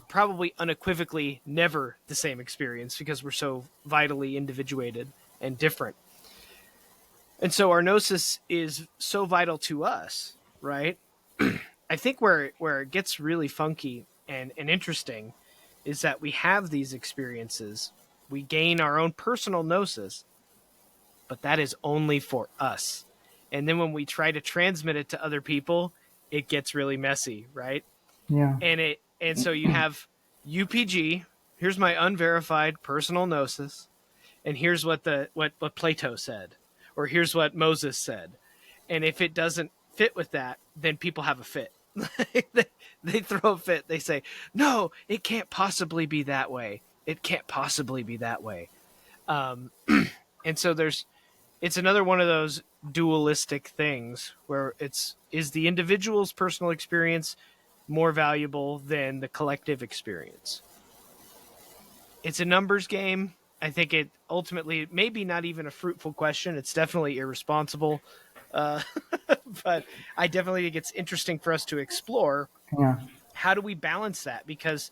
probably unequivocally never the same experience, because we're so vitally individuated and different. And so our gnosis is so vital to us, right? I think where it gets really funky and interesting is that we have these experiences, we gain our own personal gnosis, but that is only for us. And then when we try to transmit it to other people, it gets really messy, right? yeah, And so you have UPG. Here's my unverified personal gnosis, and here's what what Plato said, or here's what Moses said. And if it doesn't fit with that, then people have a fit. They throw a fit. They say, "No, it can't possibly be that way. It can't possibly be that way." Um, and so it's another one of those dualistic things where is the individual's personal experience more valuable than the collective experience. It's a numbers game. I think it ultimately maybe not even a fruitful question. It's definitely irresponsible, Uh, but I definitely think it's interesting for us to explore Yeah, how do we balance that, because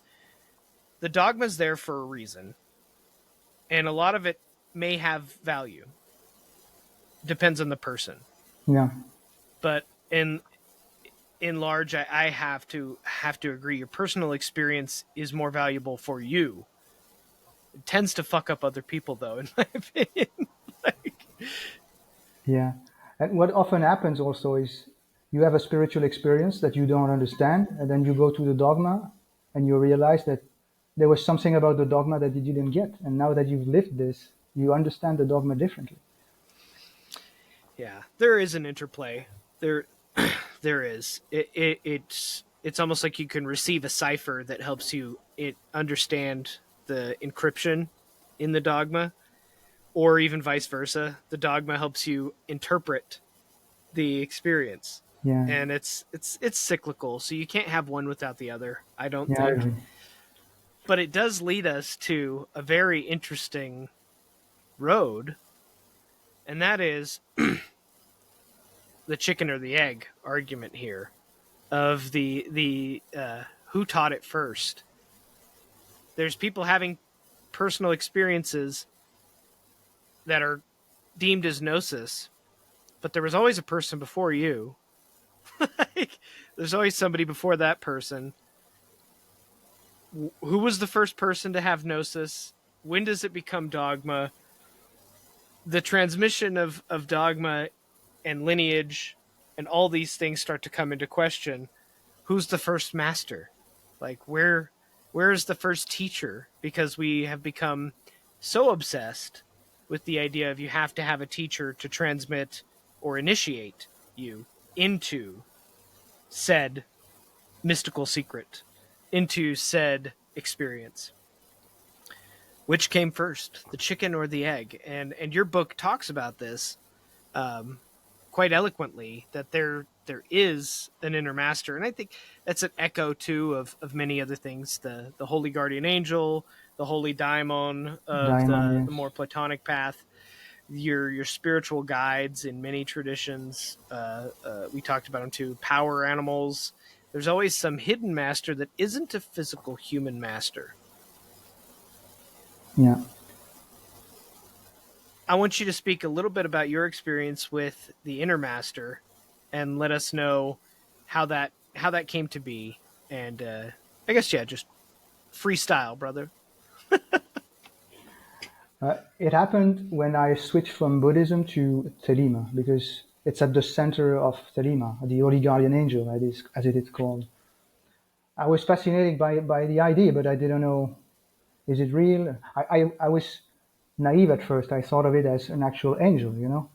the dogma's there for a reason, and a lot of it may have value. Depends on the person, yeah, but in large, I have to agree. Your personal experience is more valuable for you. It tends to fuck up other people, though, in my opinion. Like, yeah. And what often happens also is you have a spiritual experience that you don't understand, and then you go to the dogma and you realize that there was something about the dogma that you didn't get. And now that you've lived this, you understand the dogma differently. yeah, there is an interplay. There, there is. It's almost like you can receive a cipher that helps you understand the encryption in the dogma, or even vice versa. The dogma helps you interpret the experience, Yeah, and it's cyclical. So you can't have one without the other, I don't yeah, I think. agree. But it does lead us to a very interesting road, and that is the chicken or the egg argument here of the who taught it first. There's people having personal experiences that are deemed as gnosis, but there was always a person before you. Like, there's always somebody before that person. Who was the first person to have gnosis? When does it become dogma? The transmission of dogma and lineage and all these things start to come into question. Who's the first master? Like, where is the first teacher? Because we have become so obsessed with the idea of you have to have a teacher to transmit or initiate you into said mystical secret, into said experience. Which came first, the chicken or the egg? And your book talks about this um, quite eloquently, that there is an inner master, and I think that's an echo too of many other things: the holy guardian angel, the holy daimon of Diamond, the yes. more Platonic path, your spiritual guides in many traditions. We talked about them too. Power animals. There's always some hidden master that isn't a physical human master. Yeah. I want you to speak a little bit about your experience with the inner master, and let us know how that came to be. And I guess, yeah, just freestyle, brother. It happened when I switched from Buddhism to Thelema, because it's at the center of Thelema, the Holy Guardian Angel, as it is called. I was fascinated by the idea, but I didn't know, is it real? I was naive at first. I thought of it as an actual angel, you know?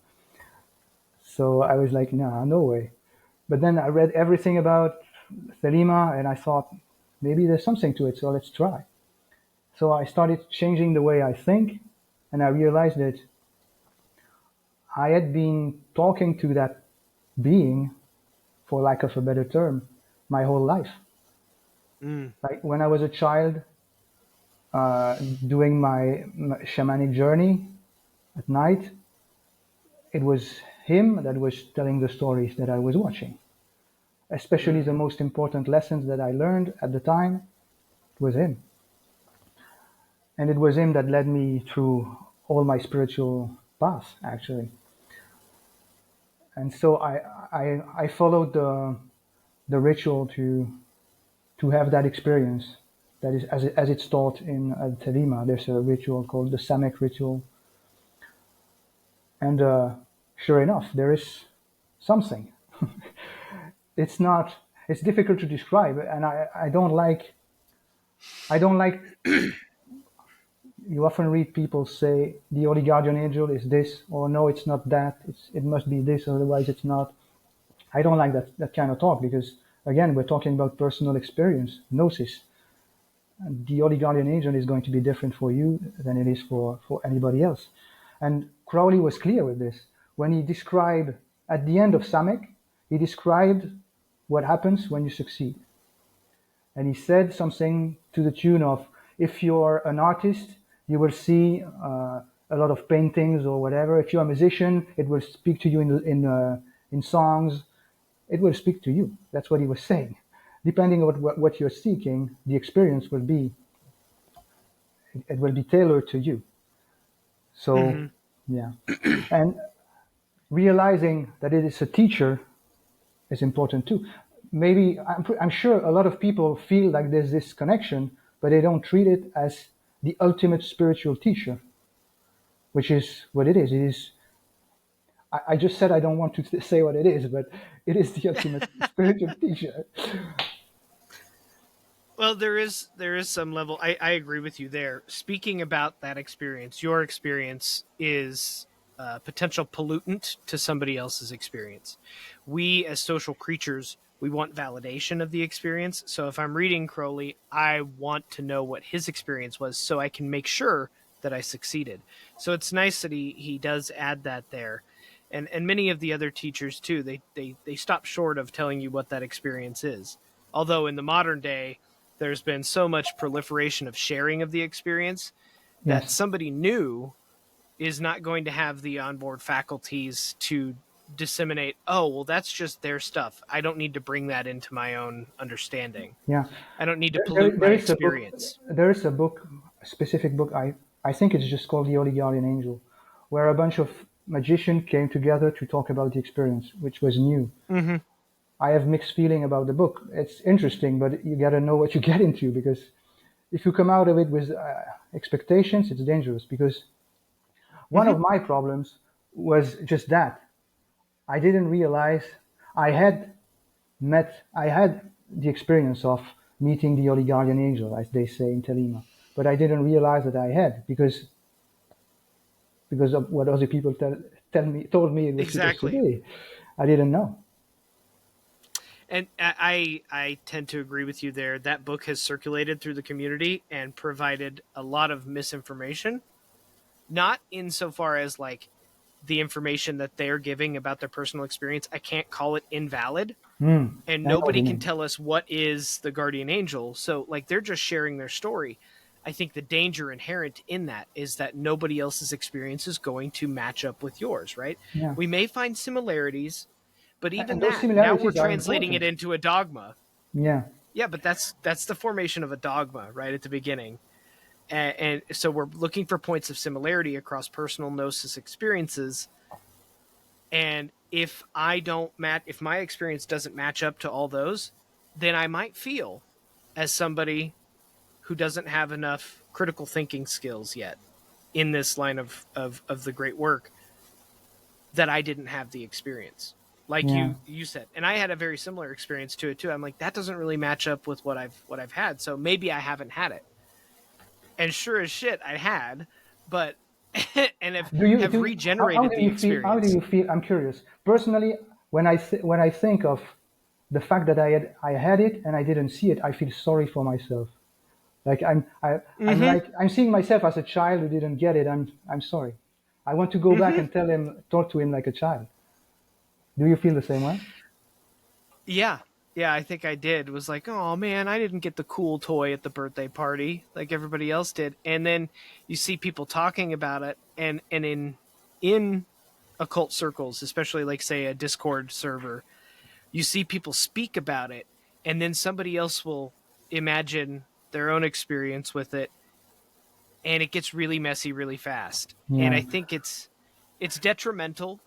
So I was like, nah, no way. But then I read everything about Thelema and I thought, maybe there's something to it, so let's try. So I started changing the way I think, and I realized that I had been talking to that being, for lack of a better term, my whole life. Mm. Like when I was a child, uh, doing my shamanic journey at night, it was him that was telling the stories that I was watching. Especially the Mm. most important lessons that I learned at the time, it was him. And it was him that led me through all my spiritual paths, actually. And so I followed the ritual to have that experience. That is, as it's taught in Thelema, there's a ritual called the shamanic ritual. And sure enough, there is something. It's not, it's difficult to describe. And I don't like, you often read people say the holy guardian angel is this, or no, it's not that. It must be this, otherwise it's not. I don't like that kind of talk because, again, we're talking about personal experience, gnosis. And the holy guardian angel is going to be different for you than it is for anybody else. And Crowley was clear with this. When he described, at the end of Samek, he described what happens when you succeed. And he said something to the tune of, if you're an artist, you will see a lot of paintings or whatever. If you're a musician, it will speak to you in songs. It will speak to you. That's what he was saying. Depending on what you're seeking, the experience will be, it will be tailored to you. So, Mm-hmm. yeah. And realizing that it is a teacher is important too. Maybe, I'm sure a lot of people feel like there's this connection, but they don't treat it as the ultimate spiritual teacher, which is what it is. It is, I just said I don't want to say what it is, but it is the ultimate spiritual teacher. Well, there is some level. I agree with you there. Speaking about that experience, your experience is a potential pollutant to somebody else's experience. We as social creatures, we want validation of the experience. So if I'm reading Crowley, I want to know what his experience was so I can make sure that I succeeded. So it's nice that he does add that there. And many of the other teachers too, they stop short of telling you what that experience is. Although in the modern day, there's been so much proliferation of sharing of the experience that Yes. somebody new is not going to have the onboard faculties to disseminate, oh, well, that's just their stuff. I don't need to bring that into my own understanding. Yeah. I don't need to pollute my There is a book. experience. There is a book, a specific book. I think it's just called The Holy Guardian Angel, where a bunch of magicians came together to talk about the experience, which was new. Mm-hmm. I have mixed feeling about the book. It's interesting, but you got to know what you get into, because if you come out of it with expectations, it's dangerous. Because one Mm-hmm. of my problems was just that I didn't realize I had I had the experience of meeting the Holy Guardian Angel, as they say in Telima, but I didn't realize that I had, because of what other people told me it was supposed to Exactly. be. I didn't know. And I tend to agree with you there. That book has circulated through the community and provided a lot of misinformation, not insofar as like the information that they're giving about their personal experience. I can't call it invalid, Hmm. and I know what nobody you can mean. tell us what is the guardian angel. So like they're just sharing their story. I think the danger inherent in that is that nobody else's experience is going to match up with yours, right? Yeah, We may find similarities, but and even those that, now we're similarities are translating it important. into a dogma. Yeah, Yeah, but that's the formation of a dogma right at the beginning. And so we're looking for points of similarity across personal gnosis experiences. And if my experience doesn't match up to all those, then I might feel as somebody who doesn't have enough critical thinking skills yet in this line of the great work, that I didn't have the experience. Like yeah, you said. And I had a very similar experience to it too. I'm like, that doesn't really match up with what I've had. So maybe I haven't had it. And sure as shit I had, but and have how regenerated do the you feel? How do experience. you feel? I'm curious. Personally, when I think of the fact that I had it and I didn't see it, I feel sorry for myself. Like Mm-hmm. I'm seeing myself as a child who didn't get it. I'm sorry. I want to go back Mm-hmm. and talk to him like a child. Do you feel the same way? Yeah. Yeah, I think I did. It was like, oh man, I didn't get the cool toy at the birthday party like everybody else did. And then you see people talking about it, and in occult circles, especially like say a Discord server, you see people speak about it, and then somebody else will imagine their own experience with it, and it gets really messy really fast. And Yeah, I think it's detrimental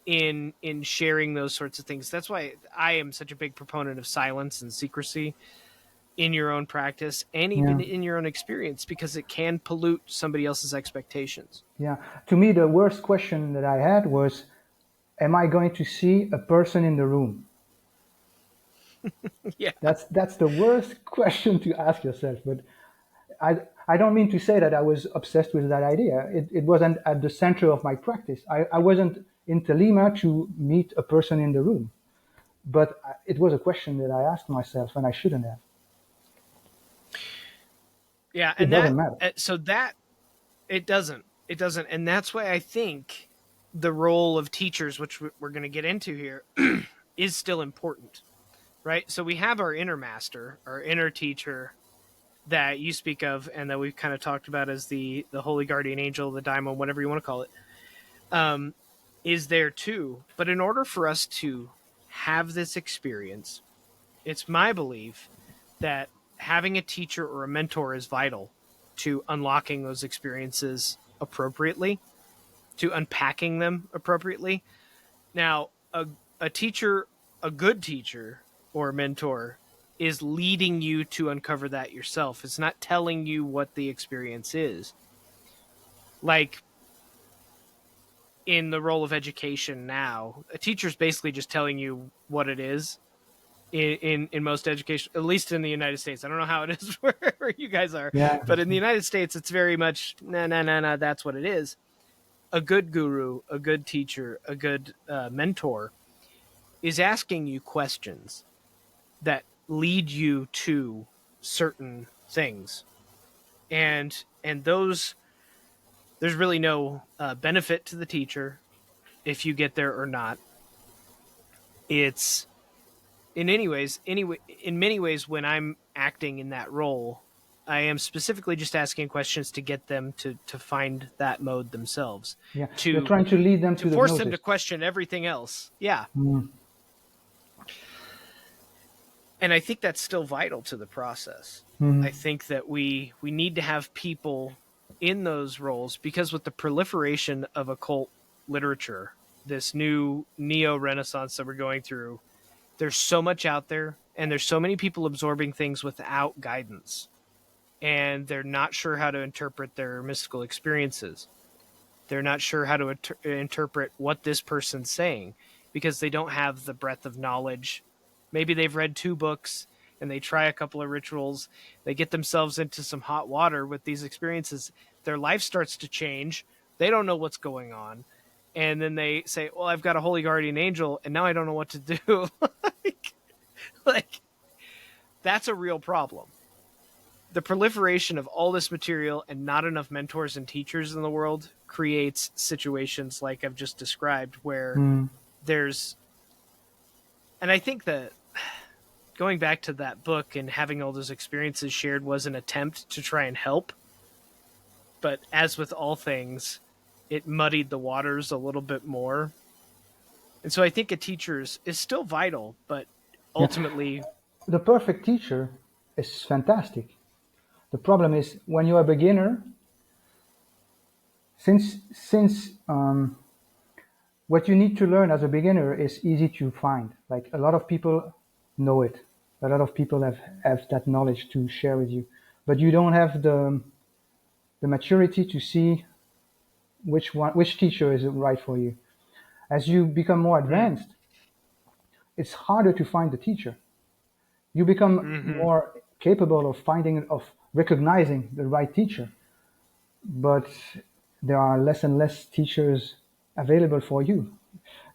in sharing those sorts of things. That's why I am such a big proponent of silence and secrecy in your own practice and yeah, even in your own experience, because it can pollute somebody else's expectations. yeah. To me, the worst question that I had was, "Am I going to see a person in the room?" Yeah. That's the worst question to ask yourself. But I don't mean to say that I was obsessed with that idea. It wasn't at the center of my practice. I wasn't in Telima to meet a person in the room. But it was a question that I asked myself, and I shouldn't have. Yeah, It and doesn't matter. that it doesn't, and that's why I think the role of teachers, which we're going to get into here, is still important, right? So we have our inner master, our inner teacher that you speak of, and that we've kind of talked about as the holy guardian angel, the daimon, whatever you want to call it. Um, is there too. But in order for us to have this experience, it's my belief that having a teacher or a mentor is vital to unlocking those experiences appropriately, to unpacking them appropriately. Now, a teacher, a good teacher or a mentor, is leading you to uncover that yourself. It's not telling you what the experience is. Like in the role of education now, a teacher's basically just telling you what it is in most education, at least in the United States. I don't know how it is wherever you guys are, Yeah. but in the United States, it's very much, nah, that's what it is. A good guru, a good teacher, a good mentor is asking you questions that lead you to certain things. And those, there's really no benefit to the teacher if you get there or not. It's in many ways when I'm acting in that role, I am specifically just asking questions to get them to find that mode themselves, Yeah. You're to trying to lead them to the force them gnosis. to question everything else. Yeah. Mm. And I think that's still vital to the process. I think that we need to have people in those roles, because with the proliferation of occult literature, this new neo-renaissance that we're going through, there's so much out there, and there's so many people absorbing things without guidance, and they're not sure how to interpret their mystical experiences. They're not sure how to interpret what this person's saying, because they don't have the breadth of knowledge. Maybe they've read 2 books and they try a couple of rituals. They get themselves into some hot water with these experiences. Their life starts to change. They don't know what's going on. And then they say, well, I've got a holy guardian angel, and now I don't know what to do. like, that's a real problem. The proliferation of all this material and not enough mentors and teachers in the world creates situations like I've just described, where there's, and I think that going back to that book and having all those experiences shared was an attempt to try and help. But as with all things, it muddied the waters a little bit more. And so I think a teacher is still vital, but ultimately... The perfect teacher is fantastic. The problem is when you're a beginner, since what you need to learn as a beginner is easy to find. Like, a lot of people know it. A lot of people have that knowledge to share with you, but you don't have the maturity to see which teacher is right for you. As you become more advanced, it's harder to find the teacher. You become more capable of recognizing the right teacher, but there are less and less teachers available for you.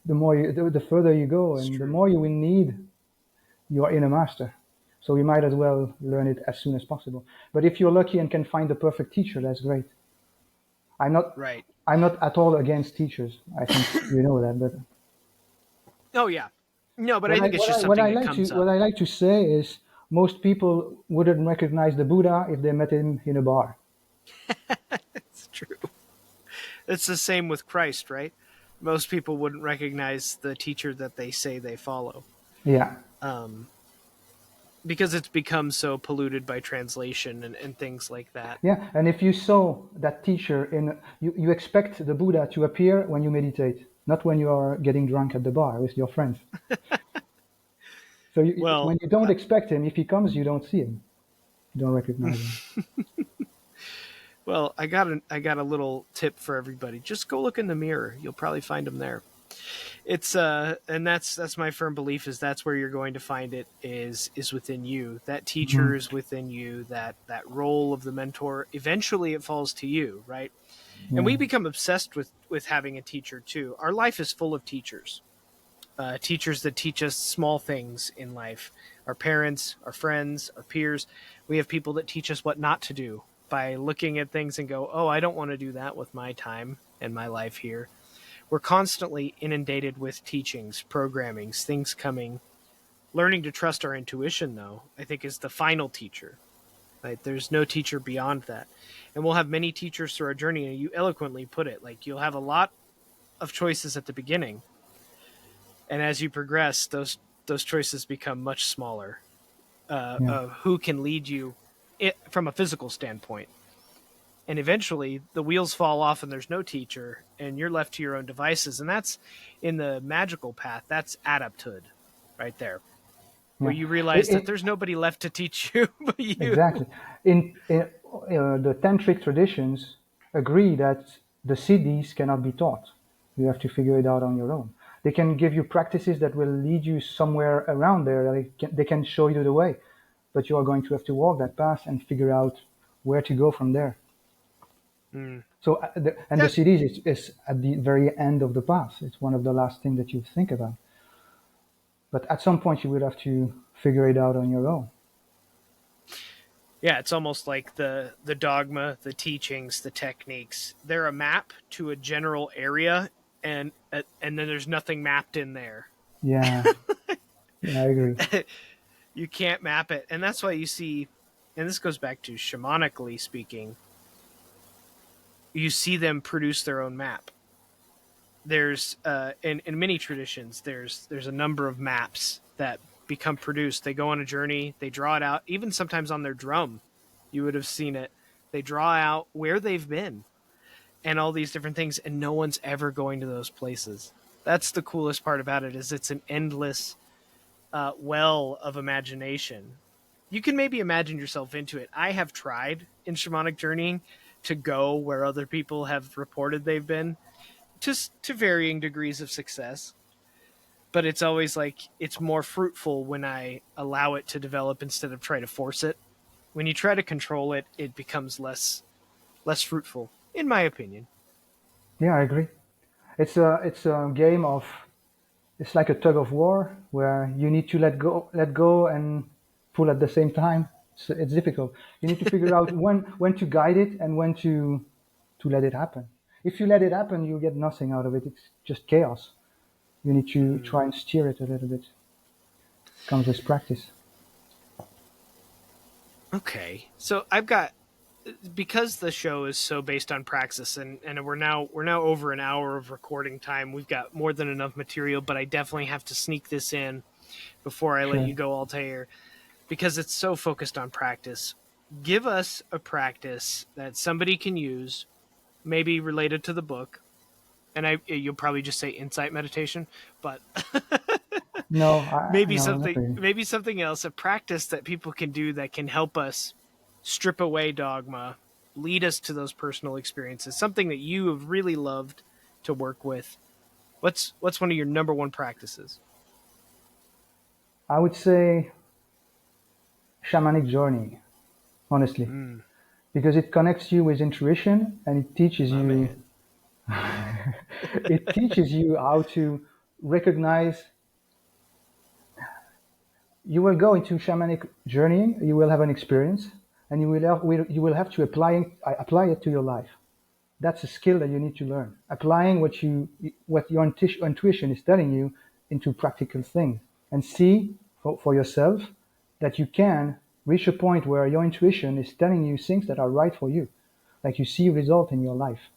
The further you go, and the more you will need your inner master. So you might as well learn it as soon as possible. But if you're lucky and can find the perfect teacher, that's great. I'm not at all against teachers. I think you know that. But oh yeah, no, but I think it's just something that comes up. What I like to say is, most people wouldn't recognize the Buddha if they met him in a bar. It's true. It's the same with Christ, right? Most people wouldn't recognize the teacher that they say they follow. Yeah. Because it's become so polluted by translation and things like that. Yeah, and if you saw that teacher you expect the Buddha to appear when you meditate, not when you are getting drunk at the bar with your friends. So when you don't expect him, if he comes, you don't see him. You don't recognize him. Well, I got a little tip for everybody. Just go look in the mirror. You'll probably find him there. It's and that's my firm belief, is that's where you're going to find it, is within you. That teacher is within you. That role of the mentor, eventually it falls to you, right? Yeah. And we become obsessed with having a teacher too. Our life is full of teachers. Teachers that teach us small things in life. Our parents, our friends, our peers. We have people that teach us what not to do by looking at things and go, oh, I don't want to do that with my time and my life here. We're constantly inundated with teachings, programmings, things coming. Learning to trust our intuition, though, I think is the final teacher. Right? There's no teacher beyond that. And we'll have many teachers through our journey, and you eloquently put it. Like, you'll have a lot of choices at the beginning, and as you progress, those choices become much smaller. Yeah. Of who can lead you from a physical standpoint, and eventually the wheels fall off and there's no teacher and you're left to your own devices. And that's in the magical path. That's adapthood right there, where Yeah. you realize that It, there's nobody left to teach you but you. exactly. In the tantric traditions agree that the siddhis cannot be taught. You have to figure it out on your own. They can give you practices that will lead you somewhere around there. They can show you the way, but you are going to have to walk that path and figure out where to go from there. Mm. So, and the That, siddhis is at the very end of the path. It's one of the last things that you think about. But at some point, you will have to figure it out on your own. yeah, it's almost like the dogma, the teachings, the techniques. They're a map to a general area, and then there's nothing mapped in there. Yeah, yeah, I agree. You can't map it, and that's why you see, and this goes back to shamanically speaking, you see them produce their own map. There's in many traditions, there's a number of maps that become produced. They go on a journey, they draw it out. Even sometimes on their drum, you would have seen it. They draw out where they've been and all these different things, and no one's ever going to those places. That's the coolest part about it, is it's an endless well of imagination. You can maybe imagine yourself into it. I have tried in shamanic journeying to go where other people have reported they've been, just to varying degrees of success. But it's always like it's more fruitful when I allow it to develop instead of try to force it. When you try to control it, it becomes less fruitful, in my opinion. Yeah, I agree. It's a game of, it's like a tug of war where you need to let go and pull at the same time. It's difficult. You need to figure out when to guide it and when to let it happen. If you let it happen, you get nothing out of it. It's just chaos. You need to Mm. try and steer it a little bit. Comes with practice. Okay, so I've got, because the show is so based on praxis, and we're now over an hour of recording time. We've got more than enough material, but I definitely have to sneak this in before I let Sure. you go, Altair, because it's so focused on practice. Give us a practice that somebody can use, maybe related to the book, and you'll probably just say insight meditation, but No, no, not really. maybe something else, a practice that people can do that can help us strip away dogma, lead us to those personal experiences, something that you have really loved to work with. What's one of your number one practices? I would say shamanic journey, honestly, Mm, because it connects you with intuition and my man. it teaches you how to recognize. You will go into shamanic journeying, you will have an experience, and you will have to apply it to your life. That's a skill that you need to learn. Applying what your intuition is telling you into practical things, and see for yourself that you can reach a point where your intuition is telling you things that are right for you, like you see result in your life.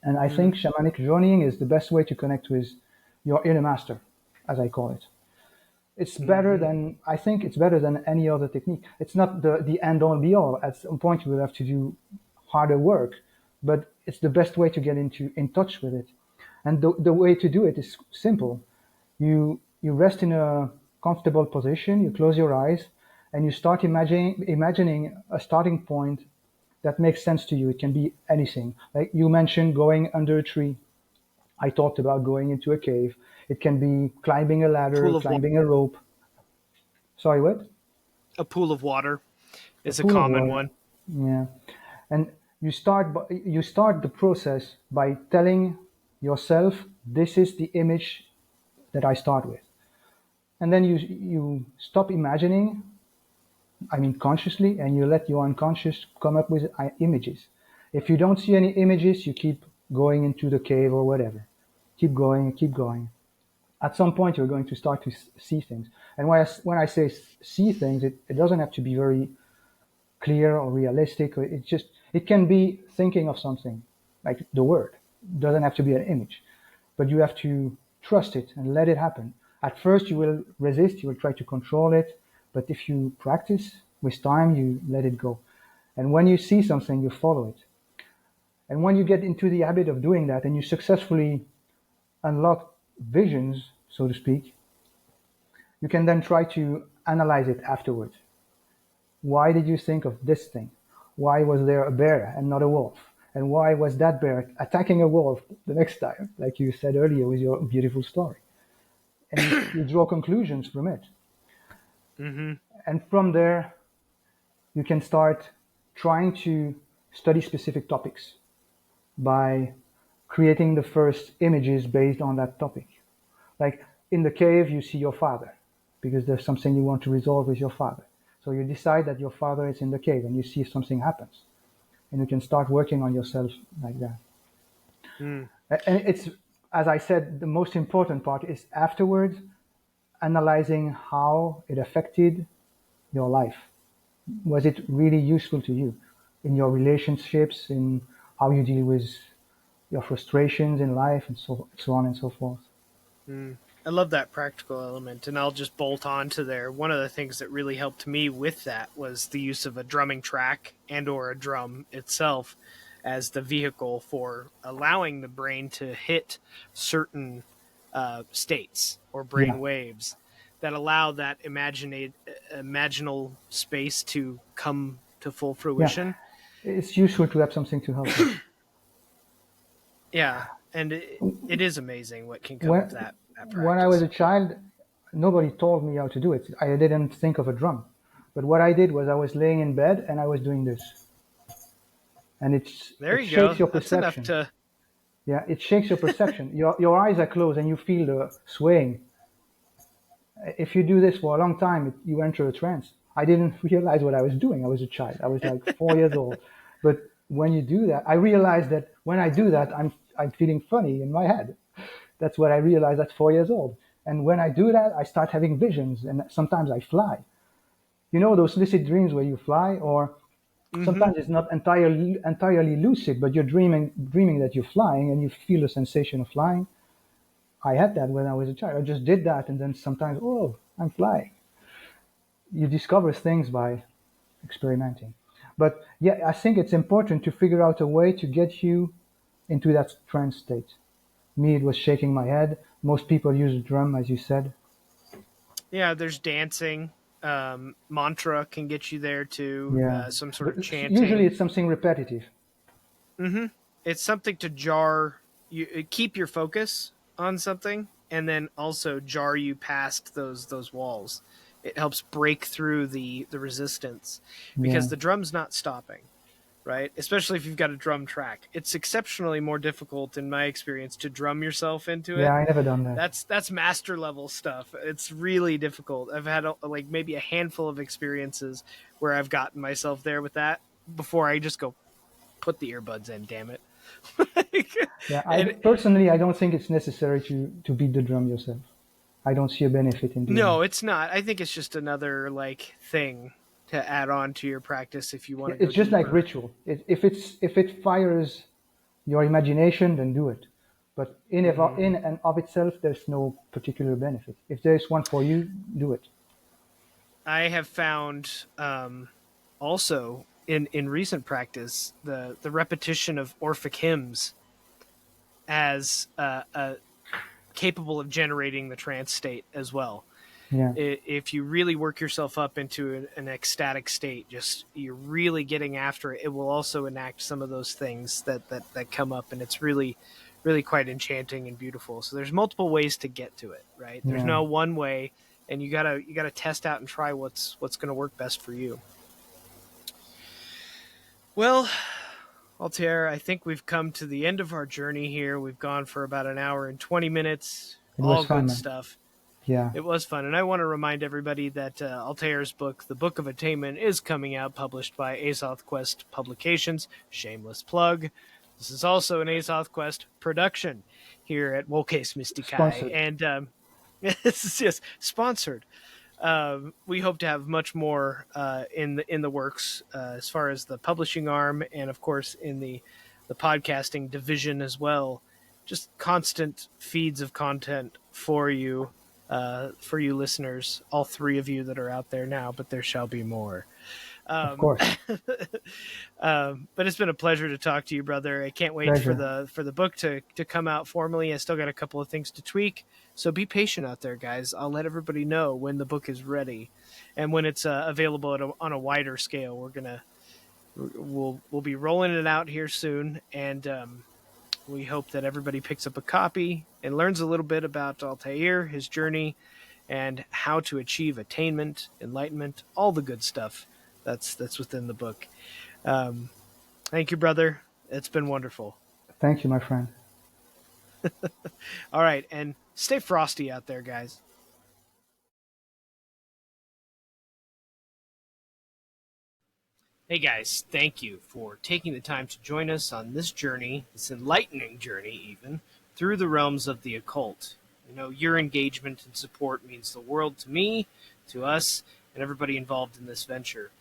And I Mm, think shamanic journeying is the best way to connect with your inner master, as I call it. It's better mm-hmm. than, I think it's better than any other technique. It's not the end all be all. At some point you will have to do harder work, but it's the best way to get in touch with it. And the way to do it is simple. You rest in a comfortable position, you close your eyes, and you start imagining a starting point that makes sense to you. It can be anything. Like you mentioned, going under a tree. I talked about going into a cave. It can be climbing a ladder, Pool of water. climbing a rope. Sorry, what? A pool of water A is a pool of common water. one. Yeah. And you start the process by telling yourself, this is the image that I start with. And then you stop imagining, I mean consciously, and you let your unconscious come up with images. If you don't see any images, you keep going into the cave or whatever. Keep going, keep going. At some point, you're going to start to see things. And when I say see things, it doesn't have to be very clear or realistic. It can be thinking of something, like the word. It doesn't have to be an image. but you have to trust it and let it happen. At first, you will resist, you will try to control it, but if you practice with time, you let it go. And when you see something, you follow it. And when you get into the habit of doing that and you successfully unlock visions, so to speak, you can then try to analyze it afterwards. Why did you think of this thing? Why was there a bear and not a wolf? And why was that bear attacking a wolf the next time, like you said earlier with your beautiful story? And you draw conclusions from it. Mm-hmm. And from there, you can start trying to study specific topics by creating the first images based on that topic. Like in the cave, you see your father because there's something you want to resolve with your father. So you decide that your father is in the cave and you see if something happens. And you can start working on yourself like that. Mm. And it's, as I said, the most important part is afterwards analyzing how it affected your life. Was it really useful to you in your relationships, in how you deal with your frustrations in life, and so on and so forth? Mm. I love that practical element, and I'll just bolt on to there. One of the things that really helped me with that was the use of a drumming track and or a drum itself as the vehicle for allowing the brain to hit certain states or brain Yeah, waves that allow that imaginal space to come to full yeah. fruition. It's useful to have something to help you. Yeah, and it is amazing what can come of When that when I was practice. a child, nobody told me how to do it. I didn't think of a drum. But what I did was I was laying in bed and I was doing this, and There it you go. shakes your That's enough perception. to. Yeah, it shakes your perception. Your eyes are closed and you feel the swaying. If you do this for a long time, you enter a trance. I didn't realize what I was doing. I was a child. I was like 4 years old. But when you do that, I realized that when I do that, I'm feeling funny in my head. That's what I realized at 4 years old. And when I do that, I start having visions, and sometimes I fly. You know those lucid dreams where you fly, or Mm-hmm. sometimes it's not entirely lucid, but you're dreaming that you're flying, and you feel the sensation of flying. I had that when I was a child. I just did that, and then sometimes, oh, I'm flying. You discover things by experimenting. But yeah, I think it's important to figure out a way to get you into that trance state. Me, it was shaking my head. Most people use a drum, as you said. Yeah, there's dancing. Mantra can get you there too. Yeah, Some sort but of usually chanting. it's something repetitive. Mm-hmm. It's something to jar you, keep your focus on something, and then also jar you past those walls. It helps break through the resistance Yeah, because the drum's not stopping, right? Especially if you've got a drum track. It's exceptionally more difficult, in my experience, to drum yourself into yeah, it. I never done that. That's master level stuff. It's really difficult. I've had like maybe a handful of experiences where I've gotten myself there with that before I just go put the earbuds in. Damn it! Yeah, And personally, I don't think it's necessary to beat the drum yourself. I don't see a benefit in doing no, it. it's not. I think it's just another like thing to add on to your practice if you want Yeah, to go it's just like deeper. ritual. If it fires your imagination, then do it. But Hmm. in and of itself, there's no particular benefit. If there's one for you, do it. I have found also in recent practice the repetition of Orphic hymns as capable of generating the trance state as well. Yeah, If you really work yourself up into an ecstatic state, just you're really getting after it, it will also enact some of those things that come up, and it's really quite enchanting and beautiful. So there's multiple ways to get to it, right? There's yeah. no one way, and you gotta test out and try what's going to work best for you. Well, Altair, I think we've come to the end of our journey here. We've gone for about an hour and 20 minutes. It was All fun, good man. stuff. Yeah, It was fun, and I want to remind everybody that Altair's book, The Book of Attainment, is coming out, published by Azoth Quest Publications. Shameless plug. This is also an Azoth Quest production here at Wolcase Mysticae, sponsored. and this is just sponsored. We hope to have much more in the works as far as the publishing arm, and of course in the podcasting division as well. just constant feeds of content for you listeners, all three of you that are out there now, but there shall be more. Of course. But it's been a pleasure to talk to you, brother. I can't wait Pleasure. for the book to come out formally. I still got a couple of things to tweak, so be patient out there, guys. I'll let everybody know when the book is ready and when it's available on a wider scale. We'll be rolling it out here soon, and we hope that everybody picks up a copy and learns a little bit about Altair, his journey, and how to achieve attainment, enlightenment, all the good stuff that's within the book. Thank you, brother. It's been wonderful. Thank you, my friend. All right, and stay frosty out there, guys. Hey guys, thank you for taking the time to join us on this journey, this enlightening journey even, through the realms of the occult. You know, your engagement and support means the world to me, to us, and everybody involved in this venture.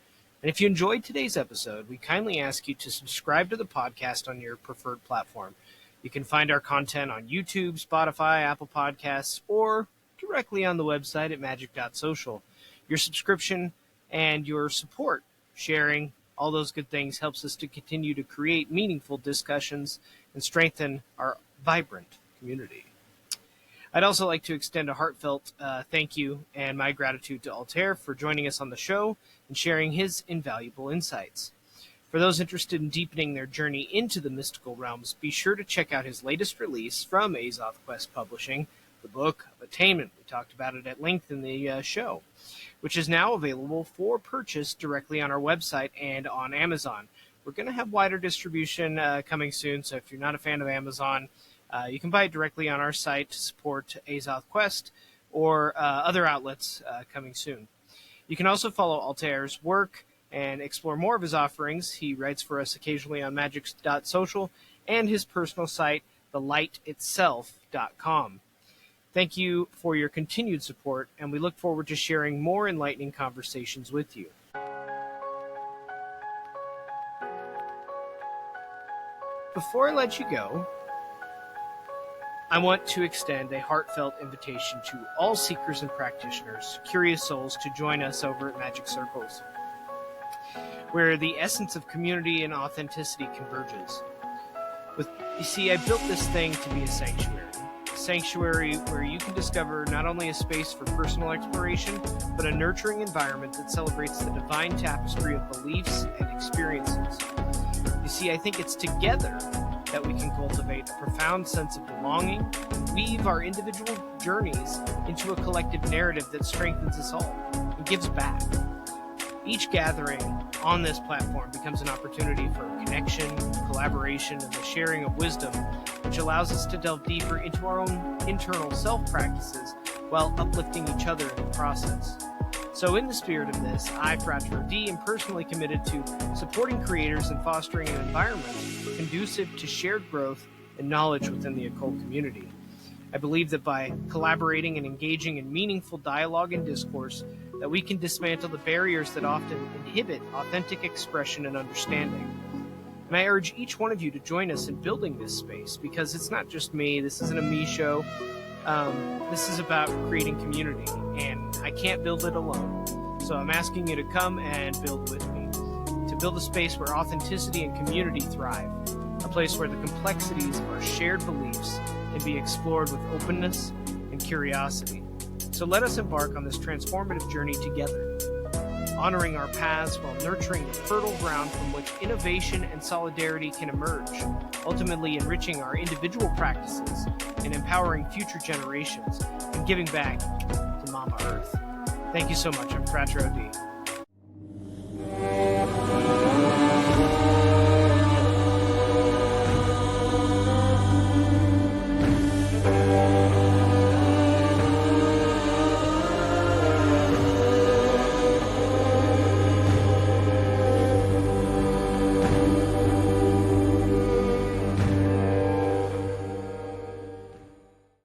And if you enjoyed today's episode, we kindly ask you to subscribe to the podcast on your preferred platform. You can find our content on YouTube, Spotify, Apple Podcasts, or directly on the website at magic.social. Your subscription and your support, sharing, all those good things helps us to continue to create meaningful discussions and strengthen our vibrant community. I'd also like to extend a heartfelt thank you and my gratitude to Altair for joining us on the show and sharing his invaluable insights. For those interested in deepening their journey into the mystical realms, be sure to check out his latest release from Azoth Quest Publishing, the Book of Attainment. We talked about it at length in the show, which is now available for purchase directly on our website and on Amazon. We're going to have wider distribution coming soon, so if you're not a fan of Amazon, you can buy it directly on our site to support Azoth Quest or other outlets coming soon. You can also follow Altair's work and explore more of his offerings. He writes for us occasionally on magic.social and his personal site, thelightitself.com. Thank you for your continued support, and we look forward to sharing more enlightening conversations with you. Before I let you go, I want to extend a heartfelt invitation to all seekers and practitioners, curious souls, to join us over at Magic Circles, where the essence of community and authenticity converges. You see, I built this thing to be a sanctuary where you can discover not only a space for personal exploration, but a nurturing environment that celebrates the divine tapestry of beliefs and experiences. You see, I think it's together that we can cultivate a profound sense of belonging and weave our individual journeys into a collective narrative that strengthens us all and gives back. Each gathering on this platform becomes an opportunity for connection, collaboration, and the sharing of wisdom, which allows us to delve deeper into our own internal self-practices while uplifting each other in the process. So in the spirit of this, I, Fratro D, am personally committed to supporting creators and fostering an environment conducive to shared growth and knowledge within the occult community. I believe that by collaborating and engaging in meaningful dialogue and discourse, that we can dismantle the barriers that often inhibit authentic expression and understanding. And I urge each one of you to join us in building this space, because it's not just me. This isn't a me show. This is about creating community, and I can't build it alone. So I'm asking you to come and build with me, to build a space where authenticity and community thrive, a place where the complexities of our shared beliefs can be explored with openness and curiosity. So let us embark on this transformative journey together, honoring our paths while nurturing the fertile ground from which innovation and solidarity can emerge, ultimately enriching our individual practices and empowering future generations and giving back to Mama Earth. Thank you so much. I'm Fratro D.